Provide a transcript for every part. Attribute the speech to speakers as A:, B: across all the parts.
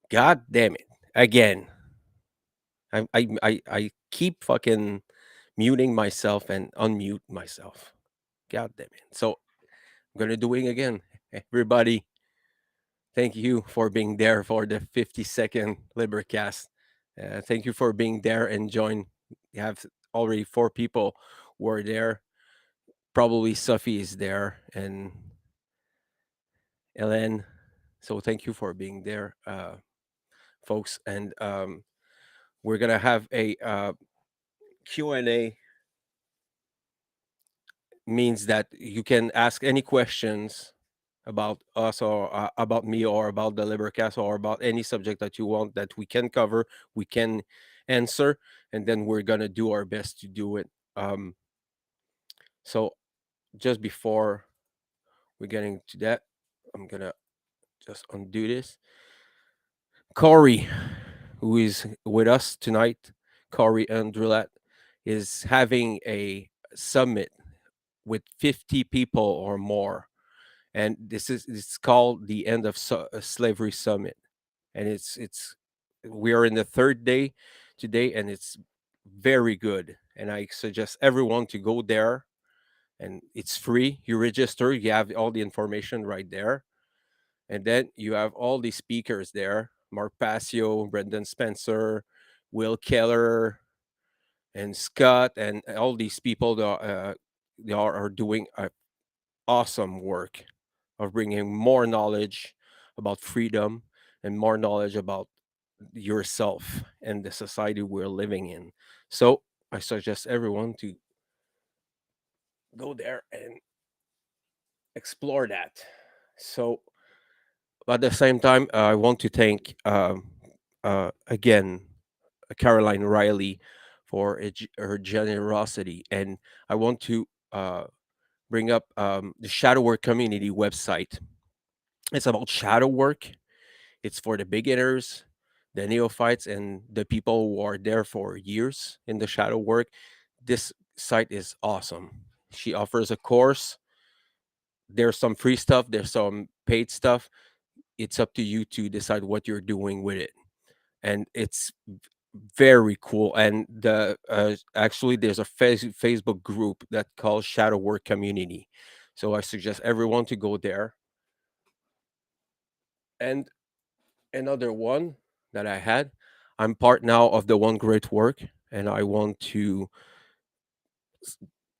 A: God damn it. Again. I keep fucking muting myself and unmute myself. God damn it. So I'm gonna do it again. Everybody, thank you for being there for the 50-second LiberCast. Thank you for being there and join. You have already 4 people were there. Probably Sophie is there and Ellen. So thank you for being there, folks. And we're gonna have a Q&A. Means that you can ask any questions about us or about me or about the Libercast or about any subject that you want that we can cover, we can answer, and then we're gonna do our best to do it. So just before we're getting to that, I'm gonna just undo this. Corey, who is with us tonight, Corey Andrulat, is having a summit with 50 people or more, and it's called the End of Slavery Summit, and it's we are in the third day today, and it's very good, and I suggest everyone to go there, and it's free. You register, you have all the information right there, and then you have all the speakers there: Mark Passio, Brendan Spencer, Will Keller, and Scott, and all these people that are doing awesome work of bringing more knowledge about freedom and more knowledge about yourself and the society we're living in. So I suggest everyone to go there and explore that. So, but at the same time, I want to thank again Caroline Riley for her generosity, and I want to bring up the Shadow Work Community website. It's about shadow work. It's for the beginners, the neophytes, and the people who are there for years in the shadow work. This site is awesome. She offers a course. There's some free stuff, there's some paid stuff. It's up to you to decide what you're doing with it. And it's very cool. And actually, there's a Facebook group that calls Shadow Work Community. So I suggest everyone to go there. And another one that I had. I'm part now of the One Great Work, and I want to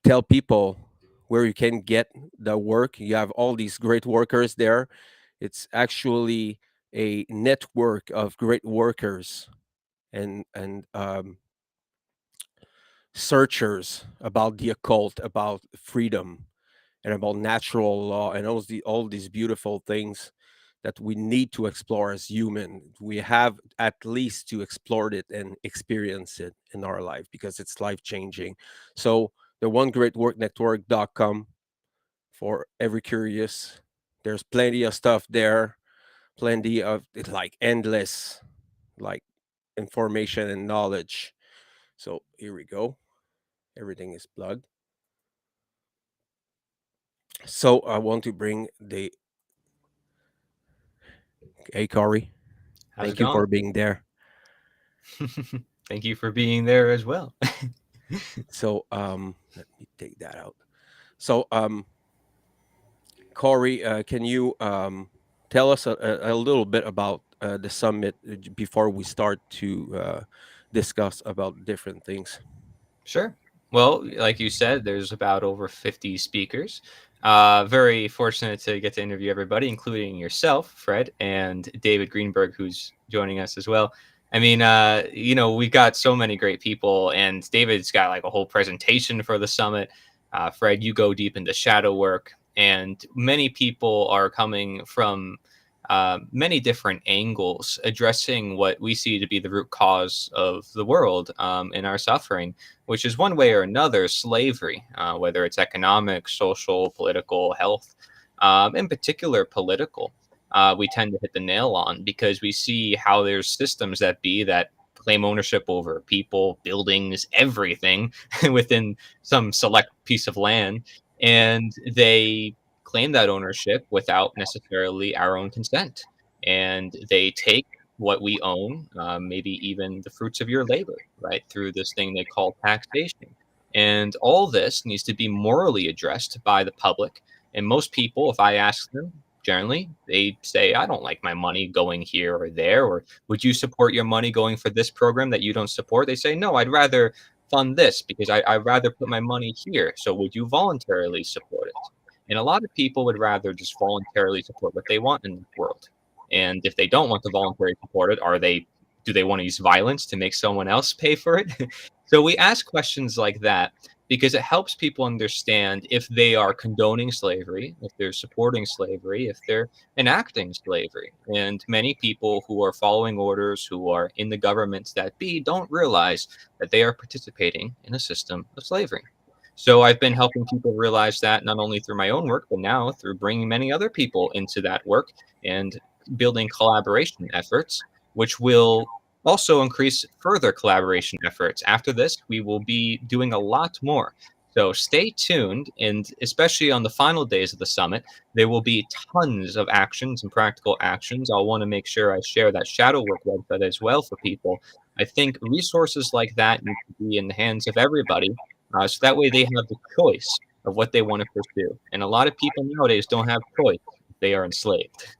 A: tell people where you can get the work. You have all these great workers there. It's actually a network of great workers and searchers about the occult, about freedom, and about natural law, and all these beautiful things that we need to explore as human. We have at least to explore it and experience it in our life because it's life changing. So the one great work network.com for every curious. There's plenty of stuff there, plenty of like endless like information and knowledge. So here we go. Everything is plugged. So I want to bring the hey Corey.
B: How's it
A: Thank you
B: going?
A: for being there.
B: Thank you for being there as well.
A: So let me take that out. So Corey, can you tell us a little bit about the summit before we start to discuss about different things?
B: Sure. Well, like you said, there's about over 50 speakers. Very fortunate to get to interview everybody, including yourself, Fred, and David Greenberg, who's joining us as well. I mean, we've got so many great people, and David's got like a whole presentation for the summit. Fred, you go deep into shadow work, and many people are coming from many different angles, addressing what we see to be the root cause of the world and our suffering, which is one way or another slavery, whether it's economic, social, political, health, in particular political. We tend to hit the nail on because we see how there's systems that be that claim ownership over people, buildings, everything within some select piece of land, and they claim that ownership without necessarily our own consent. And they take what we own, maybe even the fruits of your labor, right, through this thing they call taxation. And all this needs to be morally addressed by the public. And most people, if I ask them, generally, they say, I don't like my money going here or there. Or would you support your money going for this program that you don't support? They say, no, I'd rather fund this because I'd rather put my money here. So would you voluntarily support it? And a lot of people would rather just voluntarily support what they want in the world. And if they don't want to voluntarily support it, do they want to use violence to make someone else pay for it? So we ask questions like that because it helps people understand if they are condoning slavery, if they're supporting slavery, if they're enacting slavery. And many people who are following orders, who are in the governments that be, don't realize that they are participating in a system of slavery. So I've been helping people realize that not only through my own work, but now through bringing many other people into that work and building collaboration efforts, which will also increase further collaboration efforts. After this, we will be doing a lot more. So stay tuned, and especially on the final days of the summit, there will be tons of actions and practical actions. I'll want to make sure I share that shadow work website as well for people. I think resources like that need to be in the hands of everybody, so that way they have the choice of what they want to pursue. And a lot of people nowadays don't have choice; they are enslaved.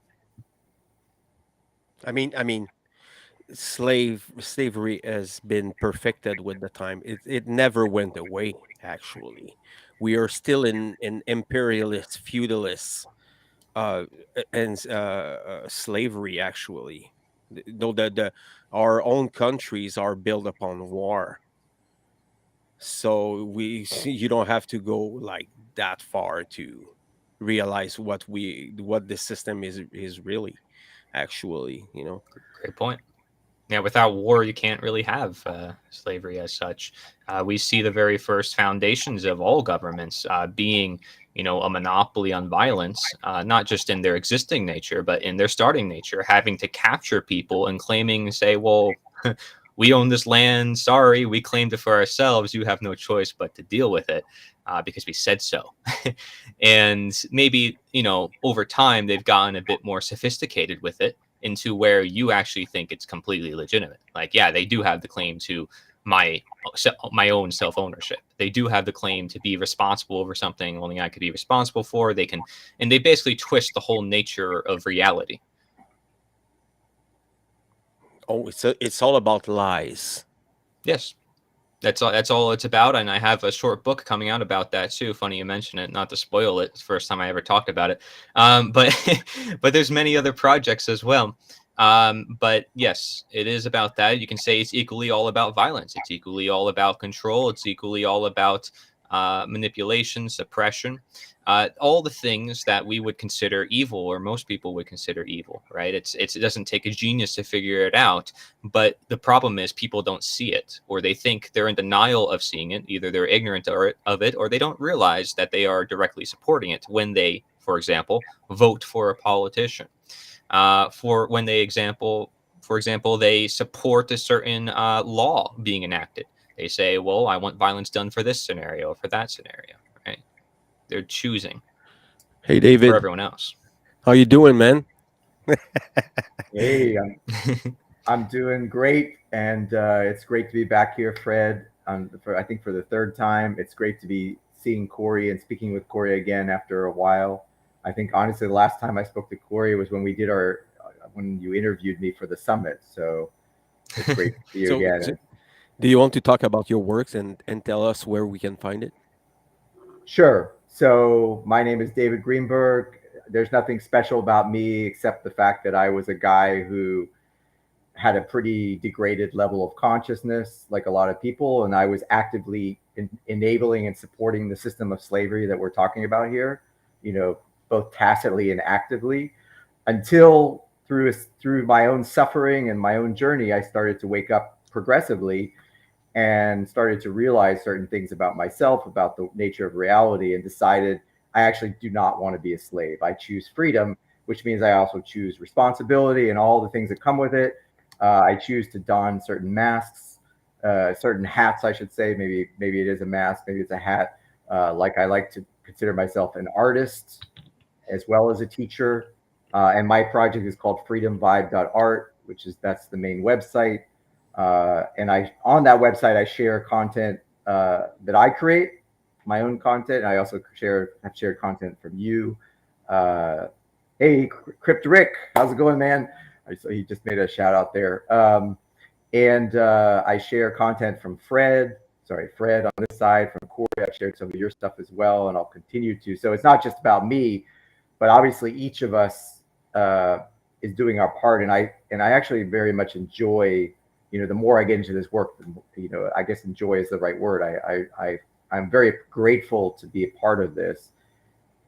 A: I mean, slavery has been perfected with the time. It never went away. Actually, we are still in imperialist, feudalist, uh, and slavery. Actually, though the our own countries are built upon war, so you don't have to go like that far to realize what this system is really actually.
B: Great point. Yeah, without war, you can't really have slavery as such. We see the very first foundations of all governments being, a monopoly on violence, not just in their existing nature, but in their starting nature, having to capture people and claiming, say, well, we own this land. Sorry, we claimed it for ourselves. You have no choice but to deal with it because we said so. And maybe, over time, they've gotten a bit more sophisticated with it into where you actually think it's completely legitimate. Like, yeah, they do have the claim to my my own self ownership. They do have the claim to be responsible over something only I could be responsible for. They can, and they basically twist the whole nature of reality.
A: Oh, it's all about lies.
B: Yes. That's all it's about, and I have a short book coming out about that too. Funny you mention it, not to spoil it. It's the first time I ever talked about it, but but there's many other projects as well. But yes, it is about that. You can say it's equally all about violence. It's equally all about control. It's equally all about manipulation, suppression, all the things that we would consider evil, or most people would consider evil. Right? It doesn't take a genius to figure it out, but the problem is people don't see it, or they think they're in denial of seeing it. Either they're ignorant of it, or they don't realize that they are directly supporting it when they, for example, vote for a politician. for when for example, they support a certain law being enacted. They say, well, I want violence done for this scenario or for that scenario, right? They're choosing
A: Hey,
B: for
A: David,
B: everyone else.
A: how you doing, man?
C: Hey, I'm doing great, and it's great to be back here, Fred. I think for the third time, it's great to be seeing Corey and speaking with Corey again after a while. I think honestly, the last time I spoke to Corey was when we did our when you interviewed me for the summit. So it's great to see you
A: So,
C: again.
A: so do you want to talk about your works and tell us where we can find it?
C: Sure. So my name is David Greenberg. There's nothing special about me except the fact that I was a guy who had a pretty degraded level of consciousness, like a lot of people, and I was actively enabling and supporting the system of slavery that we're talking about here, you know, both tacitly and actively, until through my own suffering and my own journey, I started to wake up progressively and started to realize certain things about myself, about the nature of reality, and decided I actually do not want to be a slave. I choose freedom, which means I also choose responsibility and all the things that come with it. I choose to don certain masks, certain hats, I should say. Maybe it is a mask, maybe it's a hat. Like I like to consider myself an artist as well as a teacher. And my project is called freedomvibe.art, which is that's the main website. And I on that website I share content that I create, my own content. I also have shared content from you. Uh, hey, Crypt Rick, how's it going, man? So he just made a shout out there. And I share content from Fred on this side, from Corey. I've shared some of your stuff as well, and I'll continue to. So it's not just about me, but obviously each of us is doing our part, and I actually very much enjoy. You know, the more I get into this work, I guess enjoy is the right word. I'm very grateful to be a part of this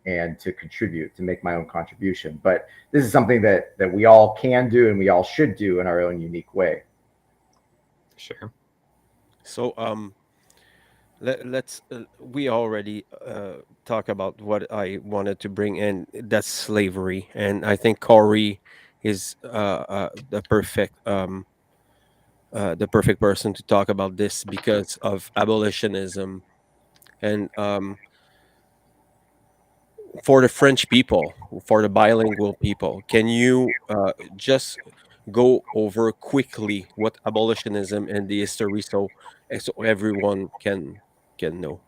C: and to contribute, to make my own contribution. But this is something that we all can do and we all should do in our own unique way.
B: Sure.
A: So, let's we already talk about what I wanted to bring in. That's slavery, and I think Corey is the perfect person to talk about this because of abolitionism and for the French people, for the bilingual people. Can you just go over quickly what abolitionism and the history, so everyone can know?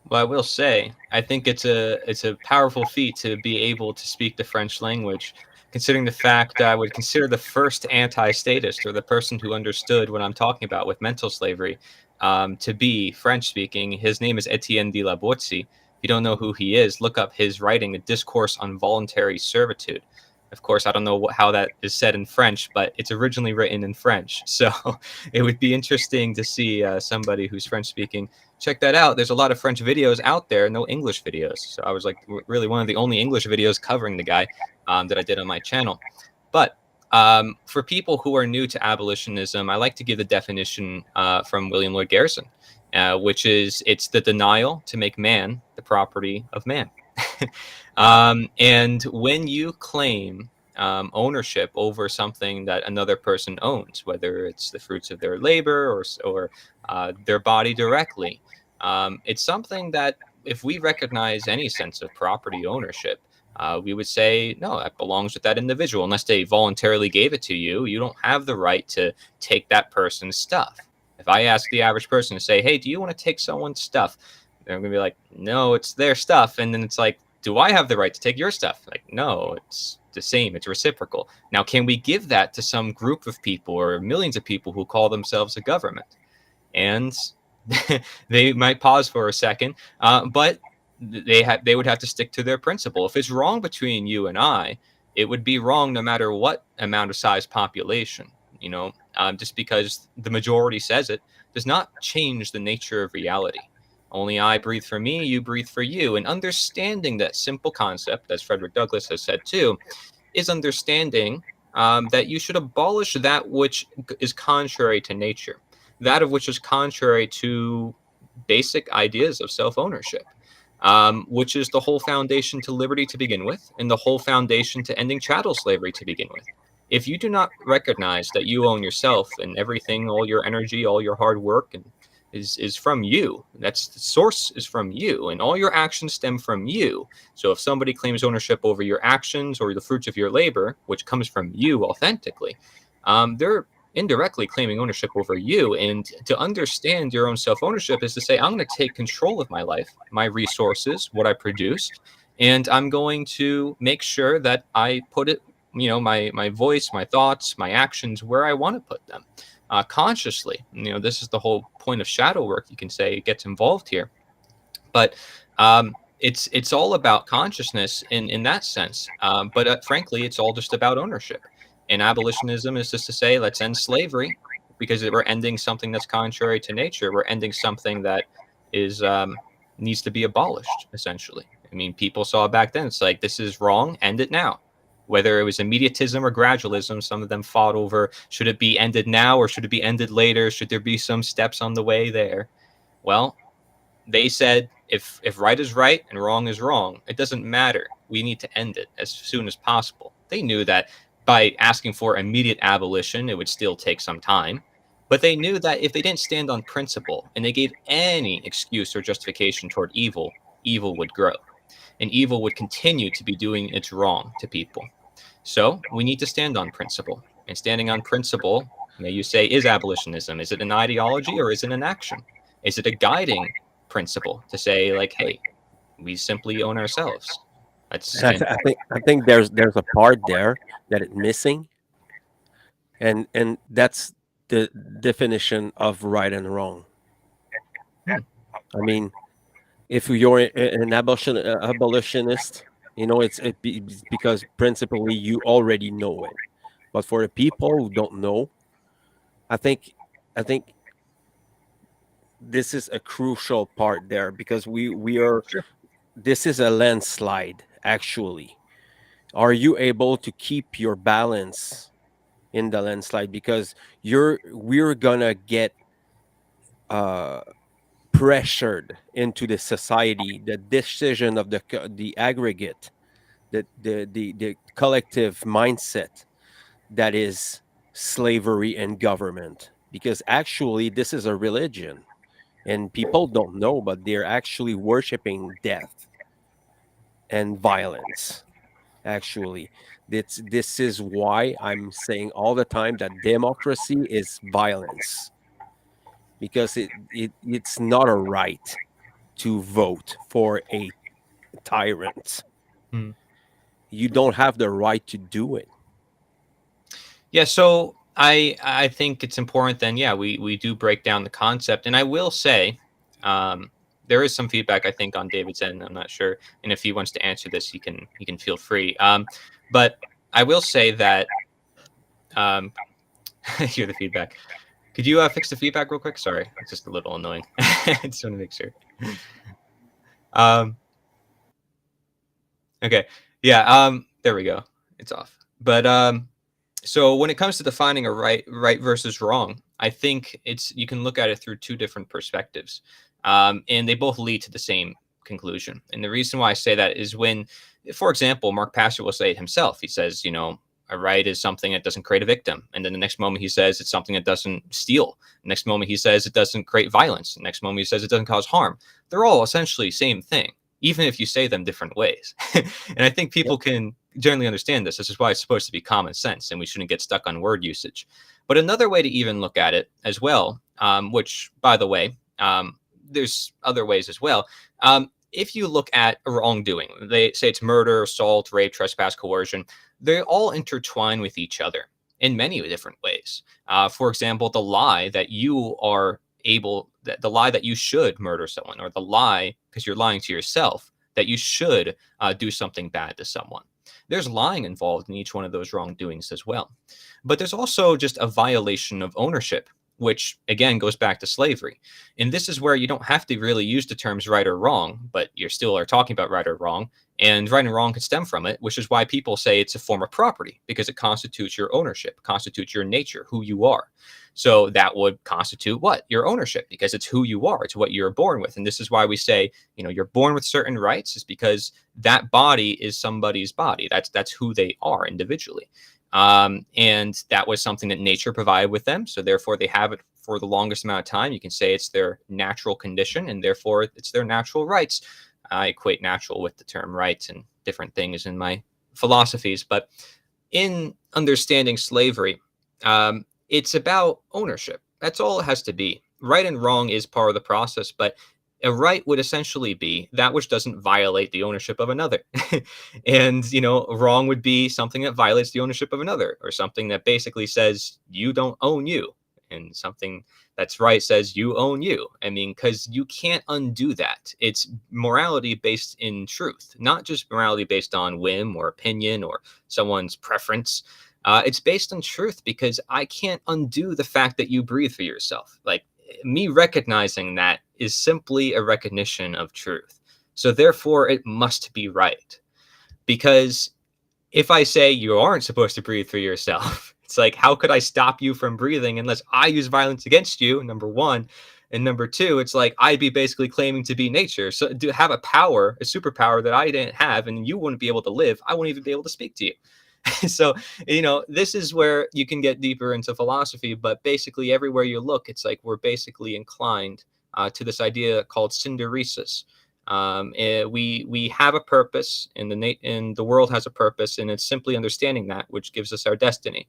B: Well, I will say, I think it's a powerful feat to be able to speak the French language, considering the fact that I would consider the first anti-statist or the person who understood what I'm talking about with mental slavery to be French speaking. His name is Etienne de la Boétie. If you don't know who he is, look up his writing, The Discourse on Voluntary Servitude. Of course, I don't know how that is said in French, but it's originally written in French. So it would be interesting to see somebody who's French speaking check that out. There's a lot of French videos out there, no English videos. So I was like really one of the only English videos covering the guy that I did on my channel. But for people who are new to abolitionism, I like to give the definition from William Lloyd Garrison, which is it's the denial to make man the property of man. And when you claim ownership over something that another person owns, whether it's the fruits of their labor or their body directly, it's something that if we recognize any sense of property ownership, we would say, no, that belongs with that individual. Unless they voluntarily gave it to you, you don't have the right to take that person's stuff. If I ask the average person to say, hey, do you want to take someone's stuff? They're going to be like, no, it's their stuff. And then it's like, do I have the right to take your stuff? Like, no, it's the same. It's reciprocal. Now, can we give that to some group of people or millions of people who call themselves a government? And they might pause for a second, but they would have to stick to their principle. If it's wrong between you and I, it would be wrong no matter what amount of size population. Just because the majority says it does not change the nature of reality. Only I breathe for me, you breathe for you. And understanding that simple concept, as Frederick Douglass has said too, is understanding that you should abolish that which is contrary to nature, that of which is contrary to basic ideas of self ownership. which is the whole foundation to liberty to begin with, and the whole foundation to ending chattel slavery to begin with. If you do not recognize that you own yourself and everything, all your energy, all your hard work, and is from you, that's the source is from you, and all your actions stem from you. So if somebody claims ownership over your actions or the fruits of your labor, which comes from you authentically, they're indirectly claiming ownership over you. And to understand your own self-ownership is to say, I'm going to take control of my life, my resources, what I produce, and I'm going to make sure that I put it, my voice, my thoughts, my actions where I want to put them, consciously. This is the whole point of shadow work, you can say, it gets involved here. But it's all about consciousness in that sense. But frankly, it's all just about ownership. And abolitionism is just to say, let's end slavery, because we're ending something that's contrary to nature. We're ending something that is needs to be abolished, essentially. I mean, people saw back then, it's like, this is wrong, end it now. Whether it was immediatism or gradualism, some of them fought over, should it be ended now or should it be ended later? Should there be some steps on the way there? Well, they said, if right is right and wrong is wrong, it doesn't matter. We need to end it as soon as possible. They knew that by asking for immediate abolition, it would still take some time. But they knew that if they didn't stand on principle and they gave any excuse or justification toward evil, evil would grow. And evil would continue to be doing its wrong to people. So we need to stand on principle. And standing on principle, may you say, is abolitionism. Is it an ideology or is it an action? Is it a guiding principle to say, like, hey, we simply own ourselves? That's
A: And I think there's a part there that it's missing, and that's the definition of right and wrong. I mean, if you're an abolitionist, it's because principally you already know it. But for the people who don't know, I think I think this is a crucial part there, because we are
B: sure.
A: this is a landslide actually. Are you able to keep your balance in the landslide? Because we're gonna get uh pressured into the society, the decision of the aggregate, the collective mindset, that is slavery and government. Because actually this is a religion, and people don't know, but they're actually worshiping death and violence. Actually, this is why I'm saying all the time that democracy is violence, because it's not a right to vote for a tyrant.
B: Hmm.
A: You don't have the right to do it.
B: Yeah, so I think it's important then, yeah, we do break down the concept. And I will say, there is some feedback, I think, on David's end. I'm not sure. And if he wants to answer this, he can feel free. But I will say that I hear the feedback. Could you fix the feedback real quick? Sorry, it's just a little annoying. I just want to make sure. Um, okay, yeah. There we go. It's off. But so when it comes to defining a right versus wrong, I think you can look at it through two different perspectives, and they both lead to the same conclusion. And the reason why I say that is when, for example, Mark Pastor will say it himself. He says, a right is something that doesn't create a victim, and then the next moment he says it's something that doesn't steal. The next moment he says it doesn't create violence. The next moment he says it doesn't cause harm. They're all essentially same thing, even if you say them different ways. And I think people can generally understand this. This is why it's supposed to be common sense, and we shouldn't get stuck on word usage. But another way to even look at it as well, which, by the way, there's other ways as well. If you look at a wrongdoing, they say it's murder, assault, rape, trespass, coercion. They all intertwine with each other in many different ways. For example, the lie that you should murder someone, or the lie, because you're lying to yourself, that you should do something bad to someone. There's lying involved in each one of those wrongdoings as well. But there's also just a violation of ownership which again goes back to slavery. And this is where you don't have to really use the terms right or wrong, but you still are talking about right or wrong. And right and wrong could stem from it, which is why people say it's a form of property, because it constitutes your ownership, constitutes your nature, who you are. So that would constitute what? Your ownership, because it's who you are. It's what you're born with. And this is why we say, you're born with certain rights, is because that body is somebody's body. That's who they are individually. And that was something that nature provided with them. So therefore they have it for the longest amount of time. You can say it's their natural condition, and therefore it's their natural rights. I equate natural with the term rights and different things in my philosophies. But in understanding slavery, it's about ownership. That's all it has to be. Right and wrong is part of the process, but a right would essentially be that which doesn't violate the ownership of another. And, wrong would be something that violates the ownership of another, or something that basically says you don't own you. And something that's right says you own you. I mean, because you can't undo that. It's morality based in truth, not just morality based on whim or opinion or someone's preference. It's based on truth, because I can't undo the fact that you breathe for yourself. Like, me recognizing that is simply a recognition of truth. So therefore, it must be right. Because if I say you aren't supposed to breathe for yourself, it's like, how could I stop you from breathing unless I use violence against you, number one. And number two, it's like I'd be basically claiming to be nature. So to have a power, a superpower that I didn't have, and you wouldn't be able to live, I wouldn't even be able to speak to you. So, this is where you can get deeper into philosophy, but basically everywhere you look, it's like we're basically inclined to this idea called synderesis. We have a purpose, and the world has a purpose, and it's simply understanding that which gives us our destiny.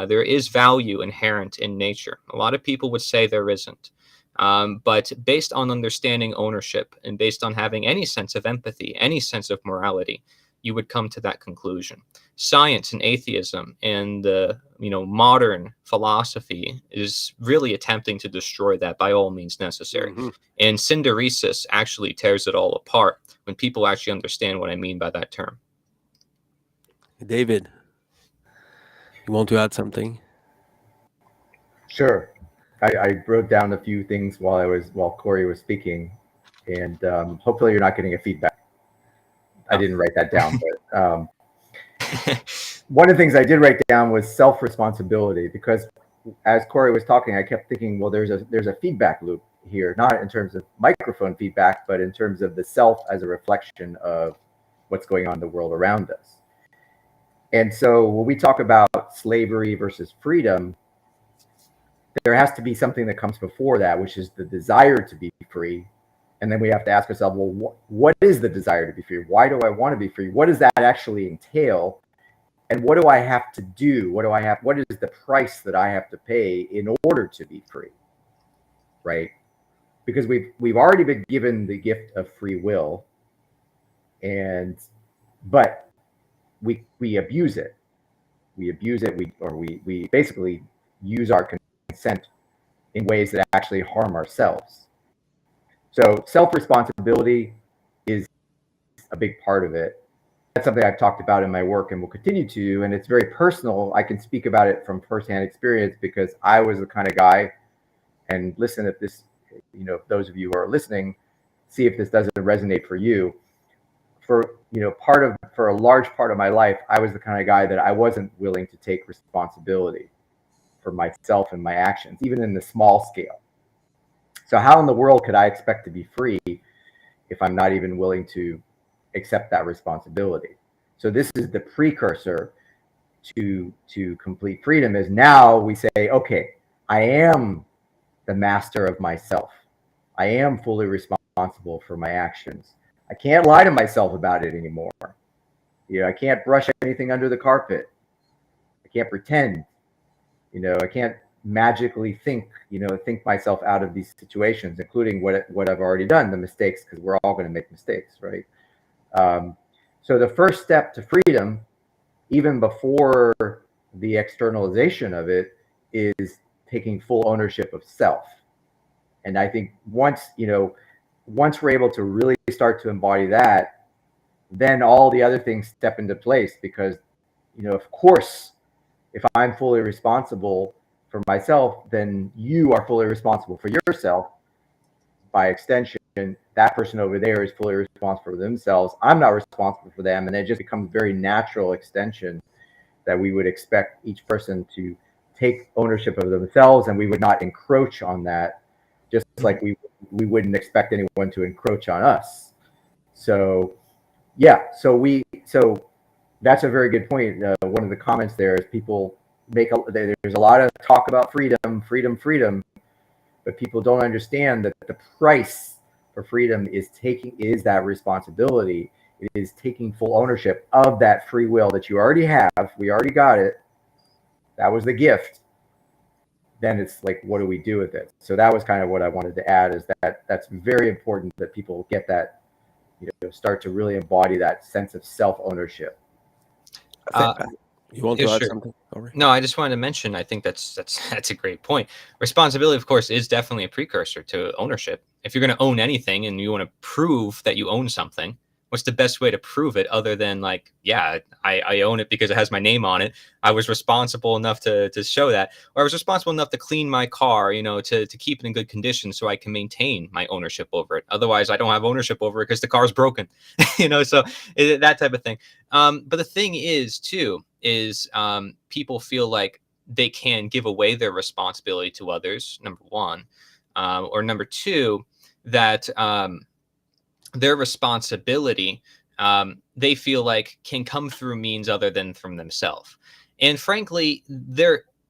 B: There is value inherent in nature. A lot of people would say there isn't. But based on understanding ownership and based on having any sense of empathy, any sense of morality, you would come to that conclusion. Science and atheism and the modern philosophy is really attempting to destroy that by all means necessary.
A: Mm-hmm.
B: And synderesis actually tears it all apart when people actually understand what I mean by that term.
A: David, you want to add something?
C: Sure. I wrote down a few things while Corey was speaking, and hopefully you're not getting a feedback. I didn't write that down, but one of the things I did write down was self-responsibility, because as Corey was talking, I kept thinking, well, there's a feedback loop here, not in terms of microphone feedback, but in terms of the self as a reflection of what's going on in the world around us. And so when we talk about slavery versus freedom, there has to be something that comes before that, which is the desire to be free. And then we have to ask ourselves, well, what is the desire to be free? Why do I want to be free? What does that actually entail? And what do I have to do? What is the price that I have to pay in order to be free? Right? Because we've already been given the gift of free will, but we abuse it. We abuse it. We basically use our consent in ways that actually harm ourselves. So self-responsibility is a big part of it. That's something I've talked about in my work and will continue to, and it's very personal. I can speak about it from firsthand experience because I was the kind of guy, and listen, if this, those of you who are listening, see if this doesn't resonate for you. For a large part of my life, I was the kind of guy that I wasn't willing to take responsibility for myself and my actions, even in the small scale. So how in the world could I expect to be free if I'm not even willing to accept that responsibility? So this is the precursor to complete freedom, is now we say, okay, I am the master of myself. I am fully responsible for my actions. I can't lie to myself about it anymore. I can't brush anything under the carpet. I can't pretend. I can't magically think myself out of these situations, including what I've already done, the mistakes, because we're all going to make mistakes, right? So the first step to freedom, even before the externalization of it, is taking full ownership of self. And I think once we're able to really start to embody that, then all the other things step into place, because, of course, if I'm fully responsible, for myself, then you are fully responsible for yourself. By extension, that person over there is fully responsible for themselves. I'm not responsible for them. And it just becomes a very natural extension that we would expect each person to take ownership of themselves, and we would not encroach on that, just like we wouldn't expect anyone to encroach on us. So yeah, so that's a very good point. One of the comments there is people there's a lot of talk about freedom, freedom, freedom, but people don't understand that the price for freedom is that responsibility. It is taking full ownership of that free will that you already have. We already got it. That was the gift. Then it's like, what do we do with it? So that was kind of what I wanted to add, is that that's very important that people get that, start to really embody that sense of self ownership.
B: Uh,
A: You want
B: yeah,
A: to add
B: sure.
A: something? Corey?
B: No, I just wanted to mention. I think that's a great point. Responsibility, of course, is definitely a precursor to ownership. If you're going to own anything and you want to prove that you own something, what's the best way to prove it other than like, yeah, I own it because it has my name on it. I was responsible enough to show that, or I was responsible enough to clean my car, to keep it in good condition so I can maintain my ownership over it. Otherwise, I don't have ownership over it because the car's broken, so that type of thing. But the thing is, too, is people feel like they can give away their responsibility to others, number one, or number two, that their responsibility, they feel like, can come through means other than from themselves. And frankly,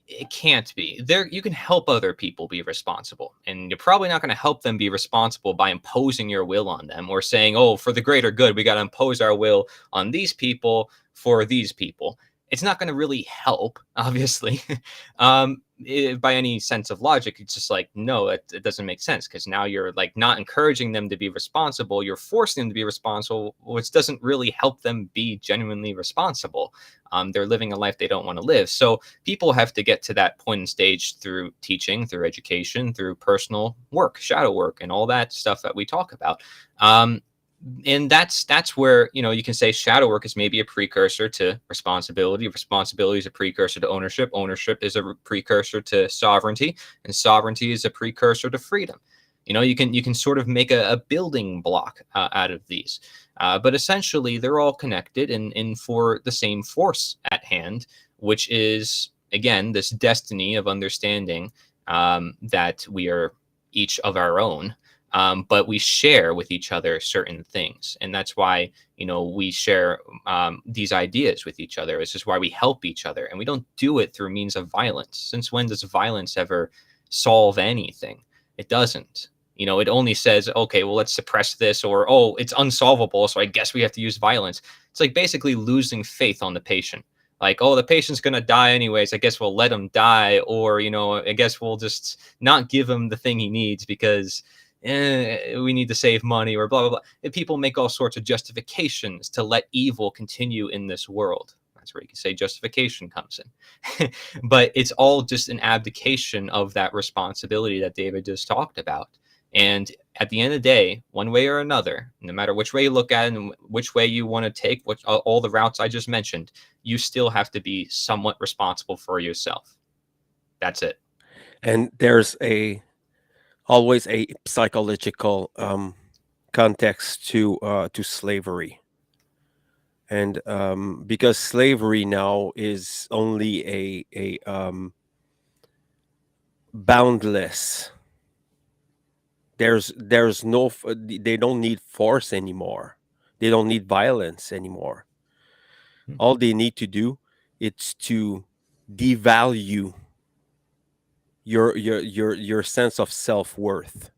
B: it can't be. There, you can help other people be responsible, and you're probably not going to help them be responsible by imposing your will on them or saying, "Oh, for the greater good, we got to impose our will on these people for these people." It's not going to really help, obviously. By any sense of logic, it's just like, no, it doesn't make sense, because now you're like not encouraging them to be responsible, you're forcing them to be responsible, which doesn't really help them be genuinely responsible. They're living a life they don't want to live. So people have to get to that point and stage through teaching, through education, through personal work, shadow work, and all that stuff that we talk about. And that's where, you can say shadow work is maybe a precursor to responsibility. Responsibility is a precursor to ownership. Ownership is a precursor to sovereignty, and sovereignty is a precursor to freedom. You can sort of make a building block out of these, but essentially they're all connected and for the same force at hand, which is, again, this destiny of understanding that we are each of our own, but we share with each other certain things. And that's why, we share these ideas with each other. This is why we help each other. And we don't do it through means of violence. Since when does violence ever solve anything? It doesn't. It only says, okay, well, let's suppress this, or, oh, it's unsolvable, so I guess we have to use violence. It's like basically losing faith on the patient. Like, oh, the patient's going to die anyways. I guess we'll let him die. Or, I guess we'll just not give him the thing he needs because we need to save money, or blah, blah, blah. And people make all sorts of justifications to let evil continue in this world. That's where you can say justification comes in. But it's all just an abdication of that responsibility that David just talked about. And at the end of the day, one way or another, no matter which way you look at it and which way you want to take, all the routes I just mentioned, you still have to be somewhat responsible for yourself. That's it.
A: And there's always a psychological context to slavery, and because slavery now is only a boundless. There's no they don't need force anymore. They don't need violence anymore. All they need to do is to devalue your sense of self-worth.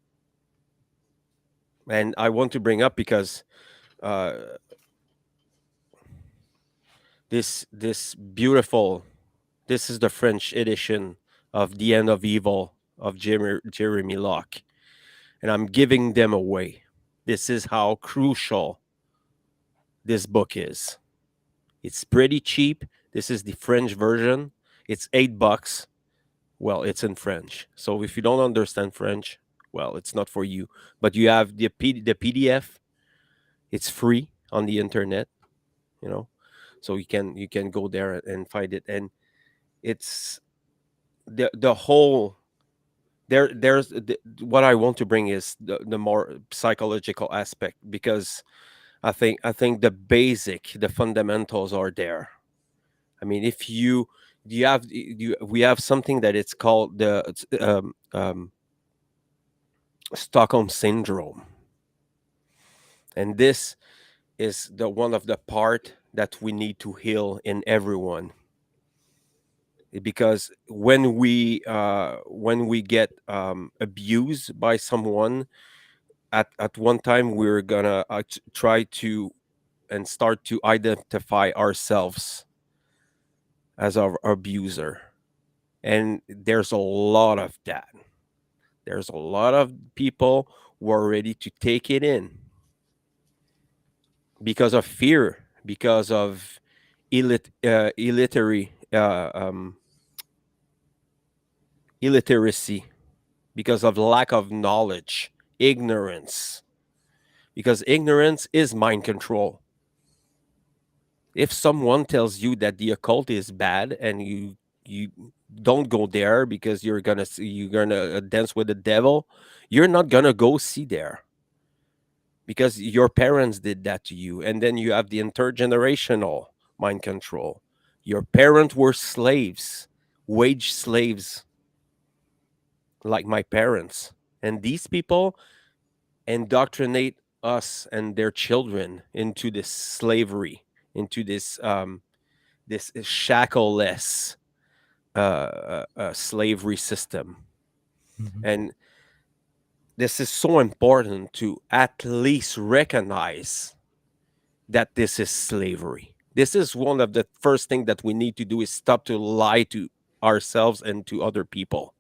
A: And I want to bring up because uh, this beautiful, this is the French edition of The End of Evil of Jeremy Locke, and I'm giving them away. This is how crucial this book is. It's pretty cheap. This is the French version. It's $8. Well, it's in French. So if you don't understand French, well, it's not for you. But you have the PDF. It's free on the internet, you know. So you can go there and find it. And it's the whole what I want to bring is the more psychological aspect, because I think the fundamentals are there. I mean, if we have something that it's called Stockholm syndrome, and this is the one of the part that we need to heal in everyone, because when we get abused by someone, at one time we're gonna try to and start to identify ourselves as our abuser, and there's a lot of that. There's a lot of people who are ready to take it in because of fear, because of illiterary illiteracy, because of lack of knowledge, ignorance, because ignorance is mind control. If someone tells you that the occult is bad and you don't go there because you're gonna dance with the devil, you're not gonna go see there because your parents did that to you. And then you have the intergenerational mind control. Your parents were slaves, wage slaves, like my parents, and these people indoctrinate us and their children into this slavery, into this shackleless slavery system.
B: Mhm.
A: And this is so important to at least recognize that this is slavery. This is one of the first thing that we need to do, is stop to lie to ourselves and to other people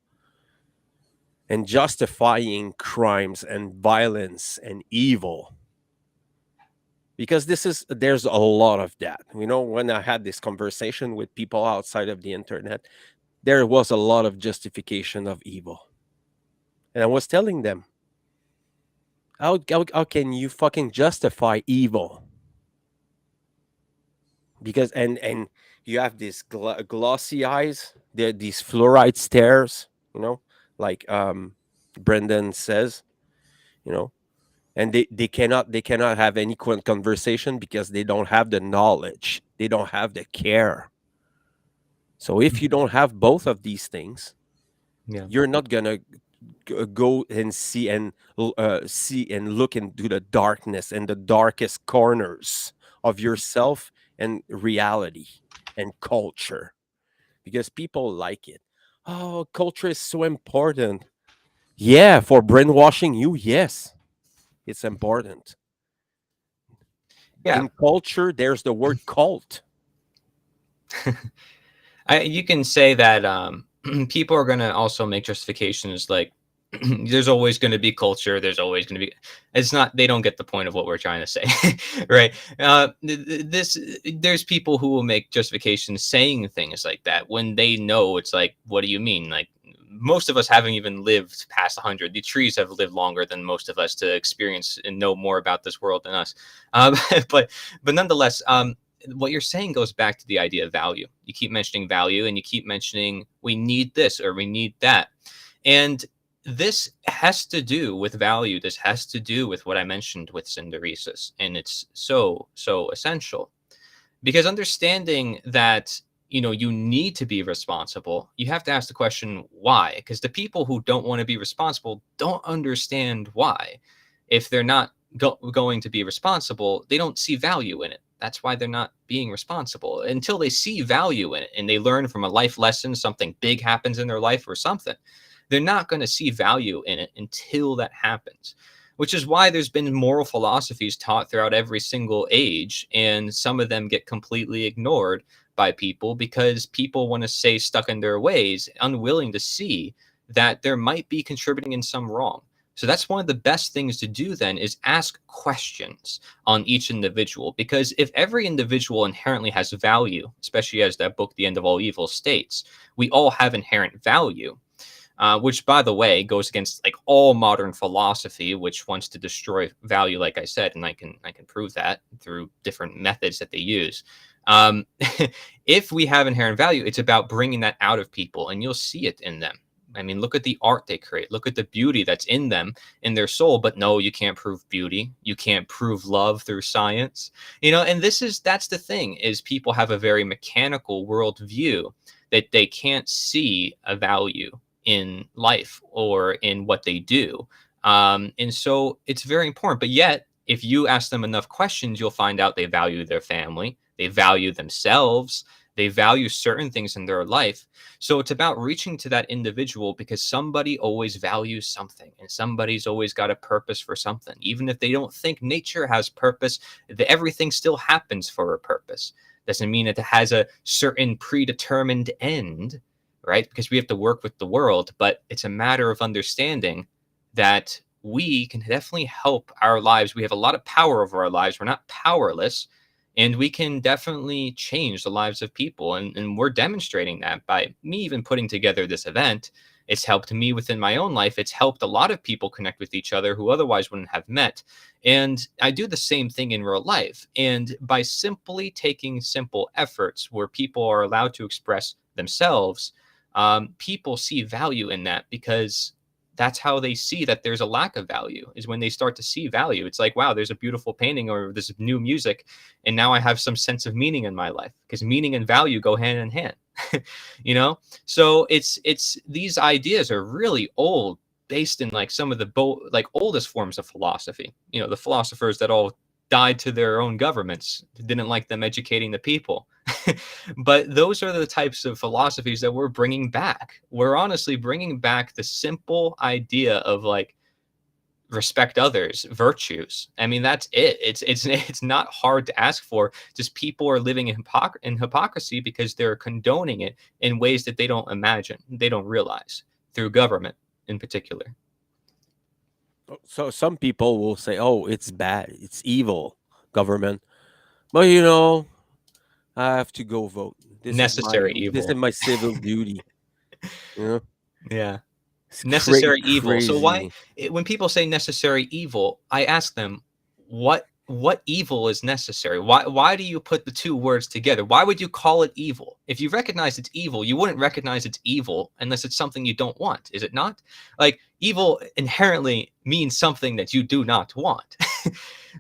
A: and justifying crimes and violence and evil, because there's a lot of that. When I had this conversation with people outside of the internet, there was a lot of justification of evil. And I was telling them, how can you fucking justify evil? Because and you have these glossy eyes, these fluoride stares, like Brendan says, you know, and they cannot have any conversation because they don't have the knowledge, they don't have the care. So if you don't have both of these things,
B: Yeah.
A: you're not gonna go and see and look into the darkness and the darkest corners of yourself and reality and culture, because people like it. Oh, culture is so important. Yeah, for brainwashing you, yes, it's important.
B: Yeah.
A: In culture, there's the word cult.
B: You can say that people are going to also make justifications like there's always going to be culture. There's always going to be. It's not. They don't get the point of what we're trying to say, right? There's people who will make justifications saying things like that when they know it's like, what do you mean? Like most of us haven't even lived past 100. The trees have lived longer than most of us to experience and know more about this world than us. Um, but nonetheless, what you're saying goes back to the idea of value. You keep mentioning value and you keep mentioning we need this or we need that. And this has to do with value. This has to do with what I mentioned with synderesis. And it's so, so essential because understanding that, you need to be responsible, you have to ask the question, why? Because the people who don't want to be responsible don't understand why. If they're not going to be responsible, they don't see value in it. That's why they're not being responsible until they see value in it and they learn from a life lesson, something big happens in their life or something. They're not going to see value in it until that happens, which is why there's been moral philosophies taught throughout every single age. And some of them get completely ignored by people because people want to stay stuck in their ways, unwilling to see that there might be contributing in some wrong. So that's one of the best things to do then is ask questions on each individual, because if every individual inherently has value, especially as that book, The End of All Evil states, we all have inherent value. Which, by the way, goes against like all modern philosophy, which wants to destroy value, like I said, and I can prove that through different methods that they use. If we have inherent value, it's about bringing that out of people, and you'll see it in them. I mean, look at the art they create. Look at the beauty that's in them, in their soul. But no, you can't prove beauty. You can't prove love through science. And that's the thing, is people have a very mechanical worldview that they can't see a value in life or in what they do. And so it's very important. But yet, if you ask them enough questions, you'll find out they value their family, they value themselves, they value certain things in their life. So it's about reaching to that individual, because somebody always values something, and somebody's always got a purpose for something. Even if they don't think nature has purpose, everything still happens for a purpose. Doesn't mean it has a certain predetermined end, right? Because we have to work with the world, but it's a matter of understanding that we can definitely help our lives. We have a lot of power over our lives. We're not powerless, and we can definitely change the lives of people. And we're demonstrating that by me even putting together this event. It's helped me within my own life. It's helped a lot of people connect with each other who otherwise wouldn't have met. And I do the same thing in real life. And by simply taking simple efforts where people are allowed to express themselves, people see value in that, because that's how they see that there's a lack of value, is when they start to see value. It's like, wow, there's a beautiful painting or this new music, and now I have some sense of meaning in my life, because meaning and value go hand in hand. So it's these ideas are really old, based in like some of the oldest forms of philosophy. The philosophers that all died to their own governments, didn't like them educating the people. But those are the types of philosophies that we're bringing back. We're honestly bringing back the simple idea of like respect others, virtues. I mean, that's it. It's not hard to ask for. Just people are living in hypocrisy, because they're condoning it in ways that they don't imagine, they don't realize, through government in particular.
A: So some people will say, "Oh, it's bad, it's evil, government." But I have to go vote.
B: Necessary
A: This is
B: evil.
A: my civil duty. You know,
B: Yeah.
A: it's
B: Necessary evil. So why,
A: crazy.
B: when people say necessary evil, I ask them, what evil is necessary? Why do you put the two words together? Why would you call it evil? If you recognize it's evil, you wouldn't recognize it's evil unless it's something you don't want. Is it not? Like, evil inherently means something that you do not want.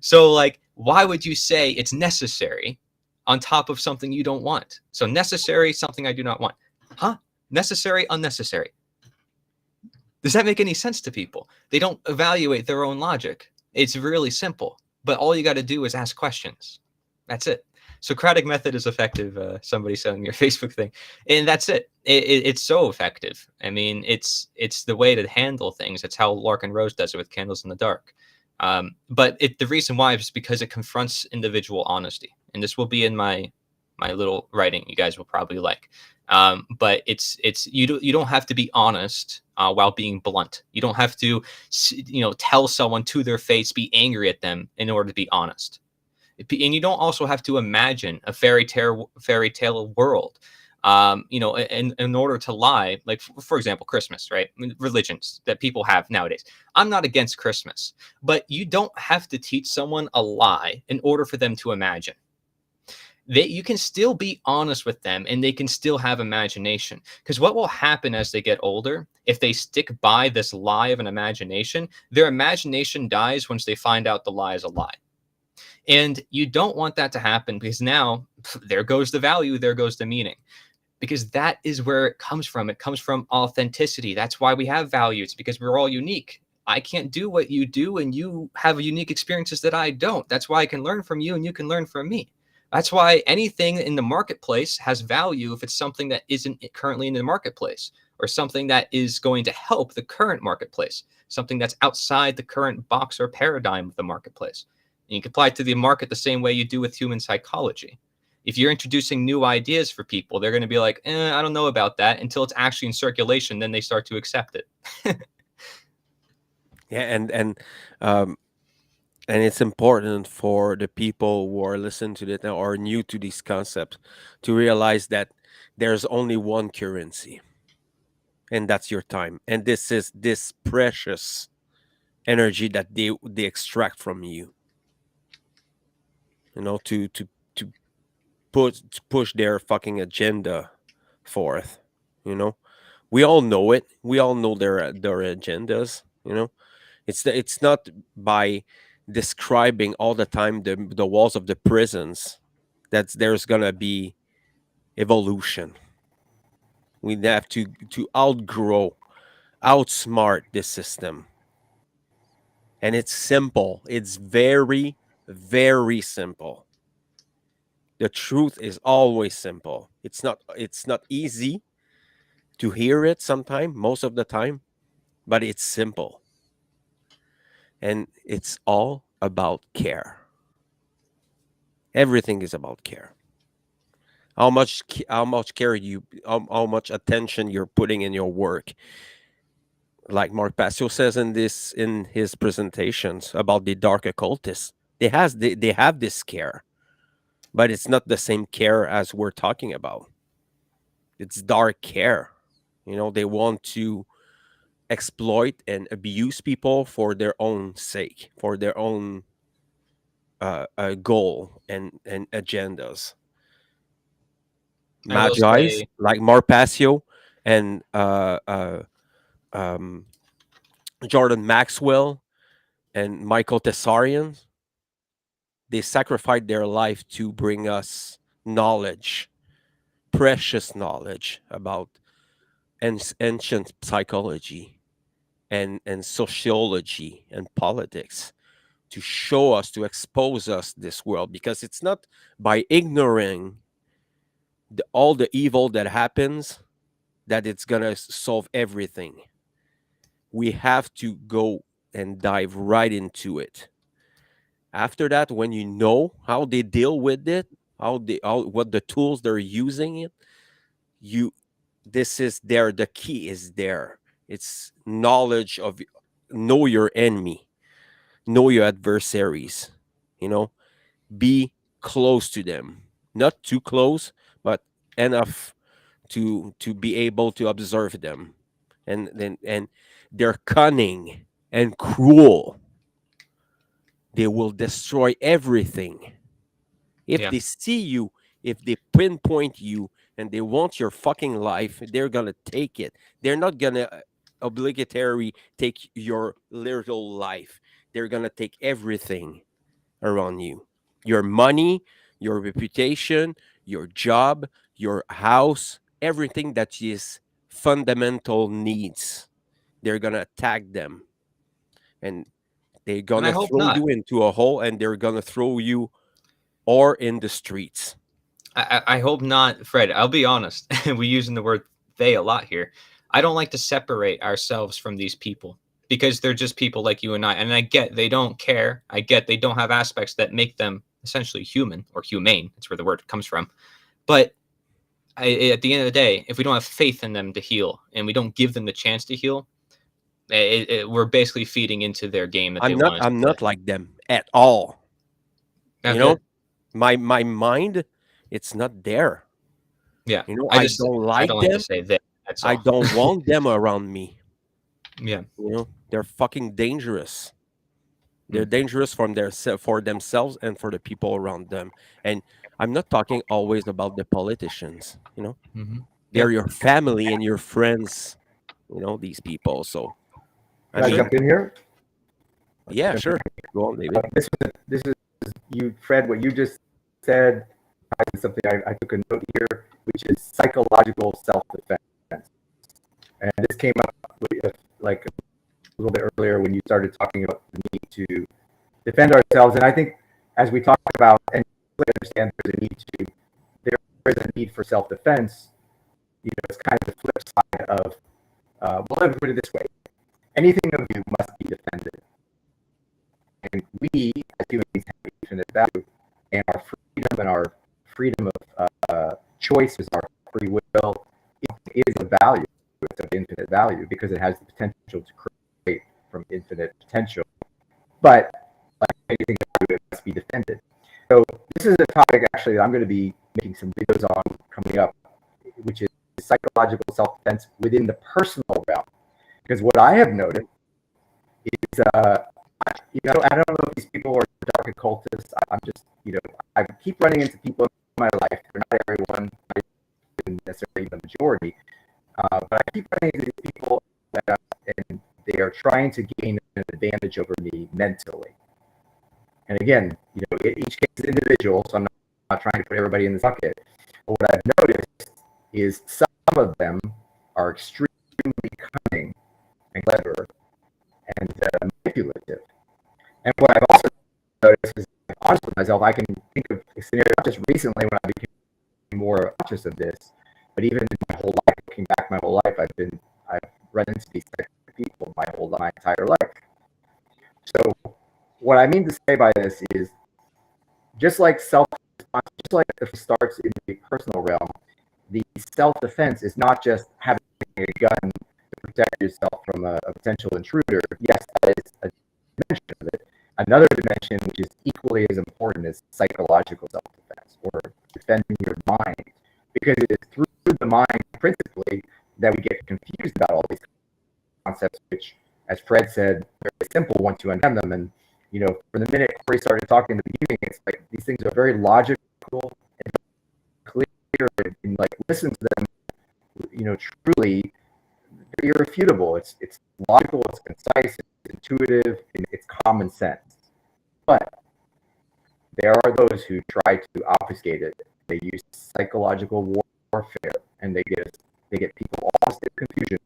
B: So like, why would you say it's necessary on top of something you don't want? So necessary, something I do not want. Huh? Necessary, unnecessary. Does that make any sense to people? They don't evaluate their own logic. It's really simple, but all you got to do is ask questions. That's it. Socratic method is effective. Somebody said on your Facebook thing, and that's it. It's so effective. I mean, it's the way to handle things. It's how Larkin Rose does it with Candles in the Dark. But the reason why is because it confronts individual honesty, and this will be in my little writing. You guys will probably like. But it's you don't have to be honest while being blunt. You don't have to tell someone to their face, be angry at them in order to be honest. And you don't also have to imagine a fairy tale world. In order to lie, like for example, Christmas, right? I mean, religions that people have nowadays. I'm not against Christmas, but you don't have to teach someone a lie in order for them to imagine. You can still be honest with them, and they can still have imagination. Because what will happen as they get older, if they stick by this lie of an imagination, their imagination dies once they find out the lie is a lie. And you don't want that to happen, because now there goes the value, there goes the meaning. Because that is where it comes from. It comes from authenticity. That's why we have value. It's because we're all unique. I can't do what you do, and you have unique experiences that I don't. That's why I can learn from you, and you can learn from me. That's why anything in the marketplace has value if it's something that isn't currently in the marketplace, or something that is going to help the current marketplace, something that's outside the current box or paradigm of the marketplace. And you can apply it to the market the same way you do with human psychology. If you're introducing new ideas for people, they're going to be like, I don't know about that, until it's actually in circulation. Then they start to accept it.
A: Yeah, um, and it's important for the people who are listening to this now or new to these concepts to realize that there's only one currency, and that's your time. And this is this precious energy that they extract from you. To push their fucking agenda forth. You know, we all know it. We all know their agendas. You know, it's not by describing all the time the walls of the prisons that there's gonna be evolution. We have to outgrow, outsmart this system, and it's simple. It's very, very simple. The truth is always simple. It's not easy to hear it sometime, most of the time, but it's simple. And it's all about care. Everything is about care. How much care you how much attention you're putting in your work. Like Mark Passio says in his presentations about the dark occultists. They have this care, but it's not the same care as we're talking about. It's dark care. They want to exploit and abuse people for their own sake, for their own goal and agendas.
B: I will
A: Magi's
B: say,
A: like Marpasio and um, Jordan Maxwell and Michael Tessarian, they sacrificed their life to bring us knowledge, precious knowledge about ancient psychology and sociology and politics, to show us, to expose us this world, because it's not by ignoring all the evil that happens that it's gonna solve everything. We have to go and dive right into it. After that, when you know how they deal with it, what the tools they're using it, you this is there. The key is there. It's knowledge of, know your enemy, know your adversaries. You know, be close to them, not too close, but enough to be able to observe them, and they're cunning and cruel. They will destroy everything. If
B: yeah,
A: they see you, if they pinpoint you and they want your fucking life, they're gonna take it. They're not gonna obligatory take your little life. They're gonna take everything around you, your money, your reputation, your job, your house, everything that is fundamental needs. They're gonna attack them, and they're
B: and I
A: gonna
B: hope
A: throw
B: not.
A: you into a hole, and they're gonna throw you or in the streets.
B: I hope not, Fred. I'll be honest. We're using the word they a lot here. I don't like to separate ourselves from these people because they're just people like you and I. And I get they don't care. I get they don't have aspects that make them essentially human or humane. That's where the word comes from. But at the end of the day, if we don't have faith in them to heal and we don't give them the chance to heal, we're basically feeding into their game that they
A: I'm not
B: want us to
A: I'm
B: play.
A: not like them at all.
B: Now,
A: You know,
B: good.
A: my mind, it's not there.
B: Yeah.
A: I don't
B: I don't
A: like
B: like to
A: them.
B: say they. That's
A: I
B: all.
A: don't want them around me.
B: Yeah.
A: They're fucking dangerous. They're
B: Mm.
A: dangerous for themselves and for the people around them. And I'm not talking always about the politicians.
B: Mm-hmm.
A: They're
B: Yeah.
A: your family and your friends. These people. So I
C: Can I
A: mean,
C: jump in here?
A: yeah, sure. Go on, David.
C: This is you, Fred. What you just said is something I took a note here, which is psychological self-defense. And this came up like a little bit earlier when you started talking about the need to defend ourselves. And I think as we talk about and understand there is a need for self-defense. It's kind of the flip side of well, let me put it this way: anything of you must be defended. And we, as human beings, have infinite value, and our freedom of choice is our free will. It is a value. It's of infinite value because it has the potential to create from infinite potential. But like anything, it must be defended. So this is a topic actually that I'm going to be making some videos on coming up, which is psychological self-defense within the personal realm. Because what I have noticed is, I don't know if these people are dark occultists. I'm just, I keep running into people my life. They're not everyone, not even necessarily the majority. But I keep running into these people and they are trying to gain an advantage over me mentally. And again, each case is individual, so I'm not trying to put everybody in this bucket. But what I've noticed is some of them are extremely cunning and clever and manipulative. And what I've also noticed is, honest with myself, I can think of a scenario not just recently when I became more conscious of this, but even in my whole life, looking back my whole life, I've run into these types of people my entire life. So what I mean to say by this is, just like just like if it starts in the personal realm, the self-defense is not just having a gun to protect yourself from a potential intruder. Yes, that is a dimension of it. Another dimension, which is equally as important, is psychological self-defense, or defending your mind, because it is through the mind, principally, that we get confused about all these concepts, which, as Fred said, very simple once you understand them. And from the minute Corey started talking in the beginning, it's like these things are very logical and clear, and like listen to them, truly, they're irrefutable. It's logical, it's concise, it's intuitive, and it's common sense. But there are those who try to obfuscate it. They use psychological warfare, and they get people all in confusion.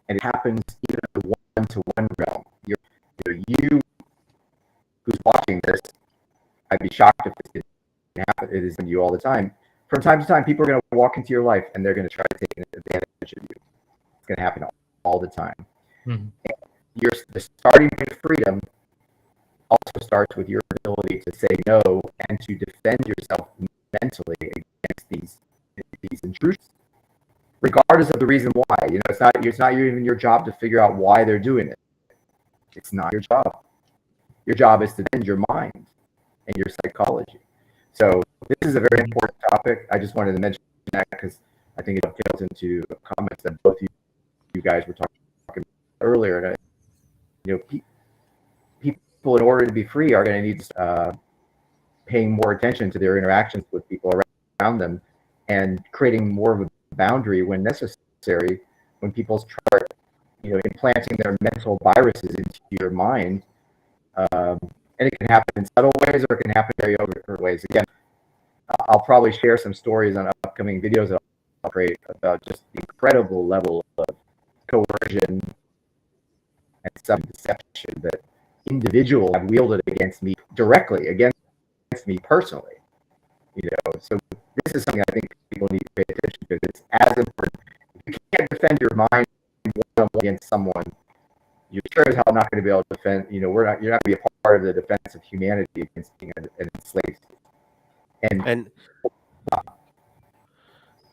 C: And it happens even in the one-to-one realm. You who's watching this, I'd be shocked if this didn't happen. It is in you all the time. From time to time, people are going to walk into your life, and they're going to try to take advantage of you. It's going to happen all the time.
B: Mm-hmm.
C: The starting point of freedom also starts with your ability to say no and to defend yourself mentally against these intrusions, regardless of the reason why. It's not even your job to figure out why they're doing it. It's not your job. Your job is to defend your mind and your psychology. So this is a very important topic. I just wanted to mention that because I think it dovetails into comments that both you guys were talking about earlier. And people, in order to be free, are going to need paying more attention to their interactions with people around them, and creating more of a boundary when necessary. When people start, implanting their mental viruses into your mind, and it can happen in subtle ways, or it can happen in very overt ways. Again, I'll probably share some stories on upcoming videos that I'll create about just the incredible level of coercion and some deception that individuals have wielded against me, directly against me personally. So this is something I think people need to pay attention to, because it's as important. If you can't defend your mind against someone, you're sure as hell not going to be able to defend. You're not going to be a part of the defense of humanity against being an enslaved.
A: And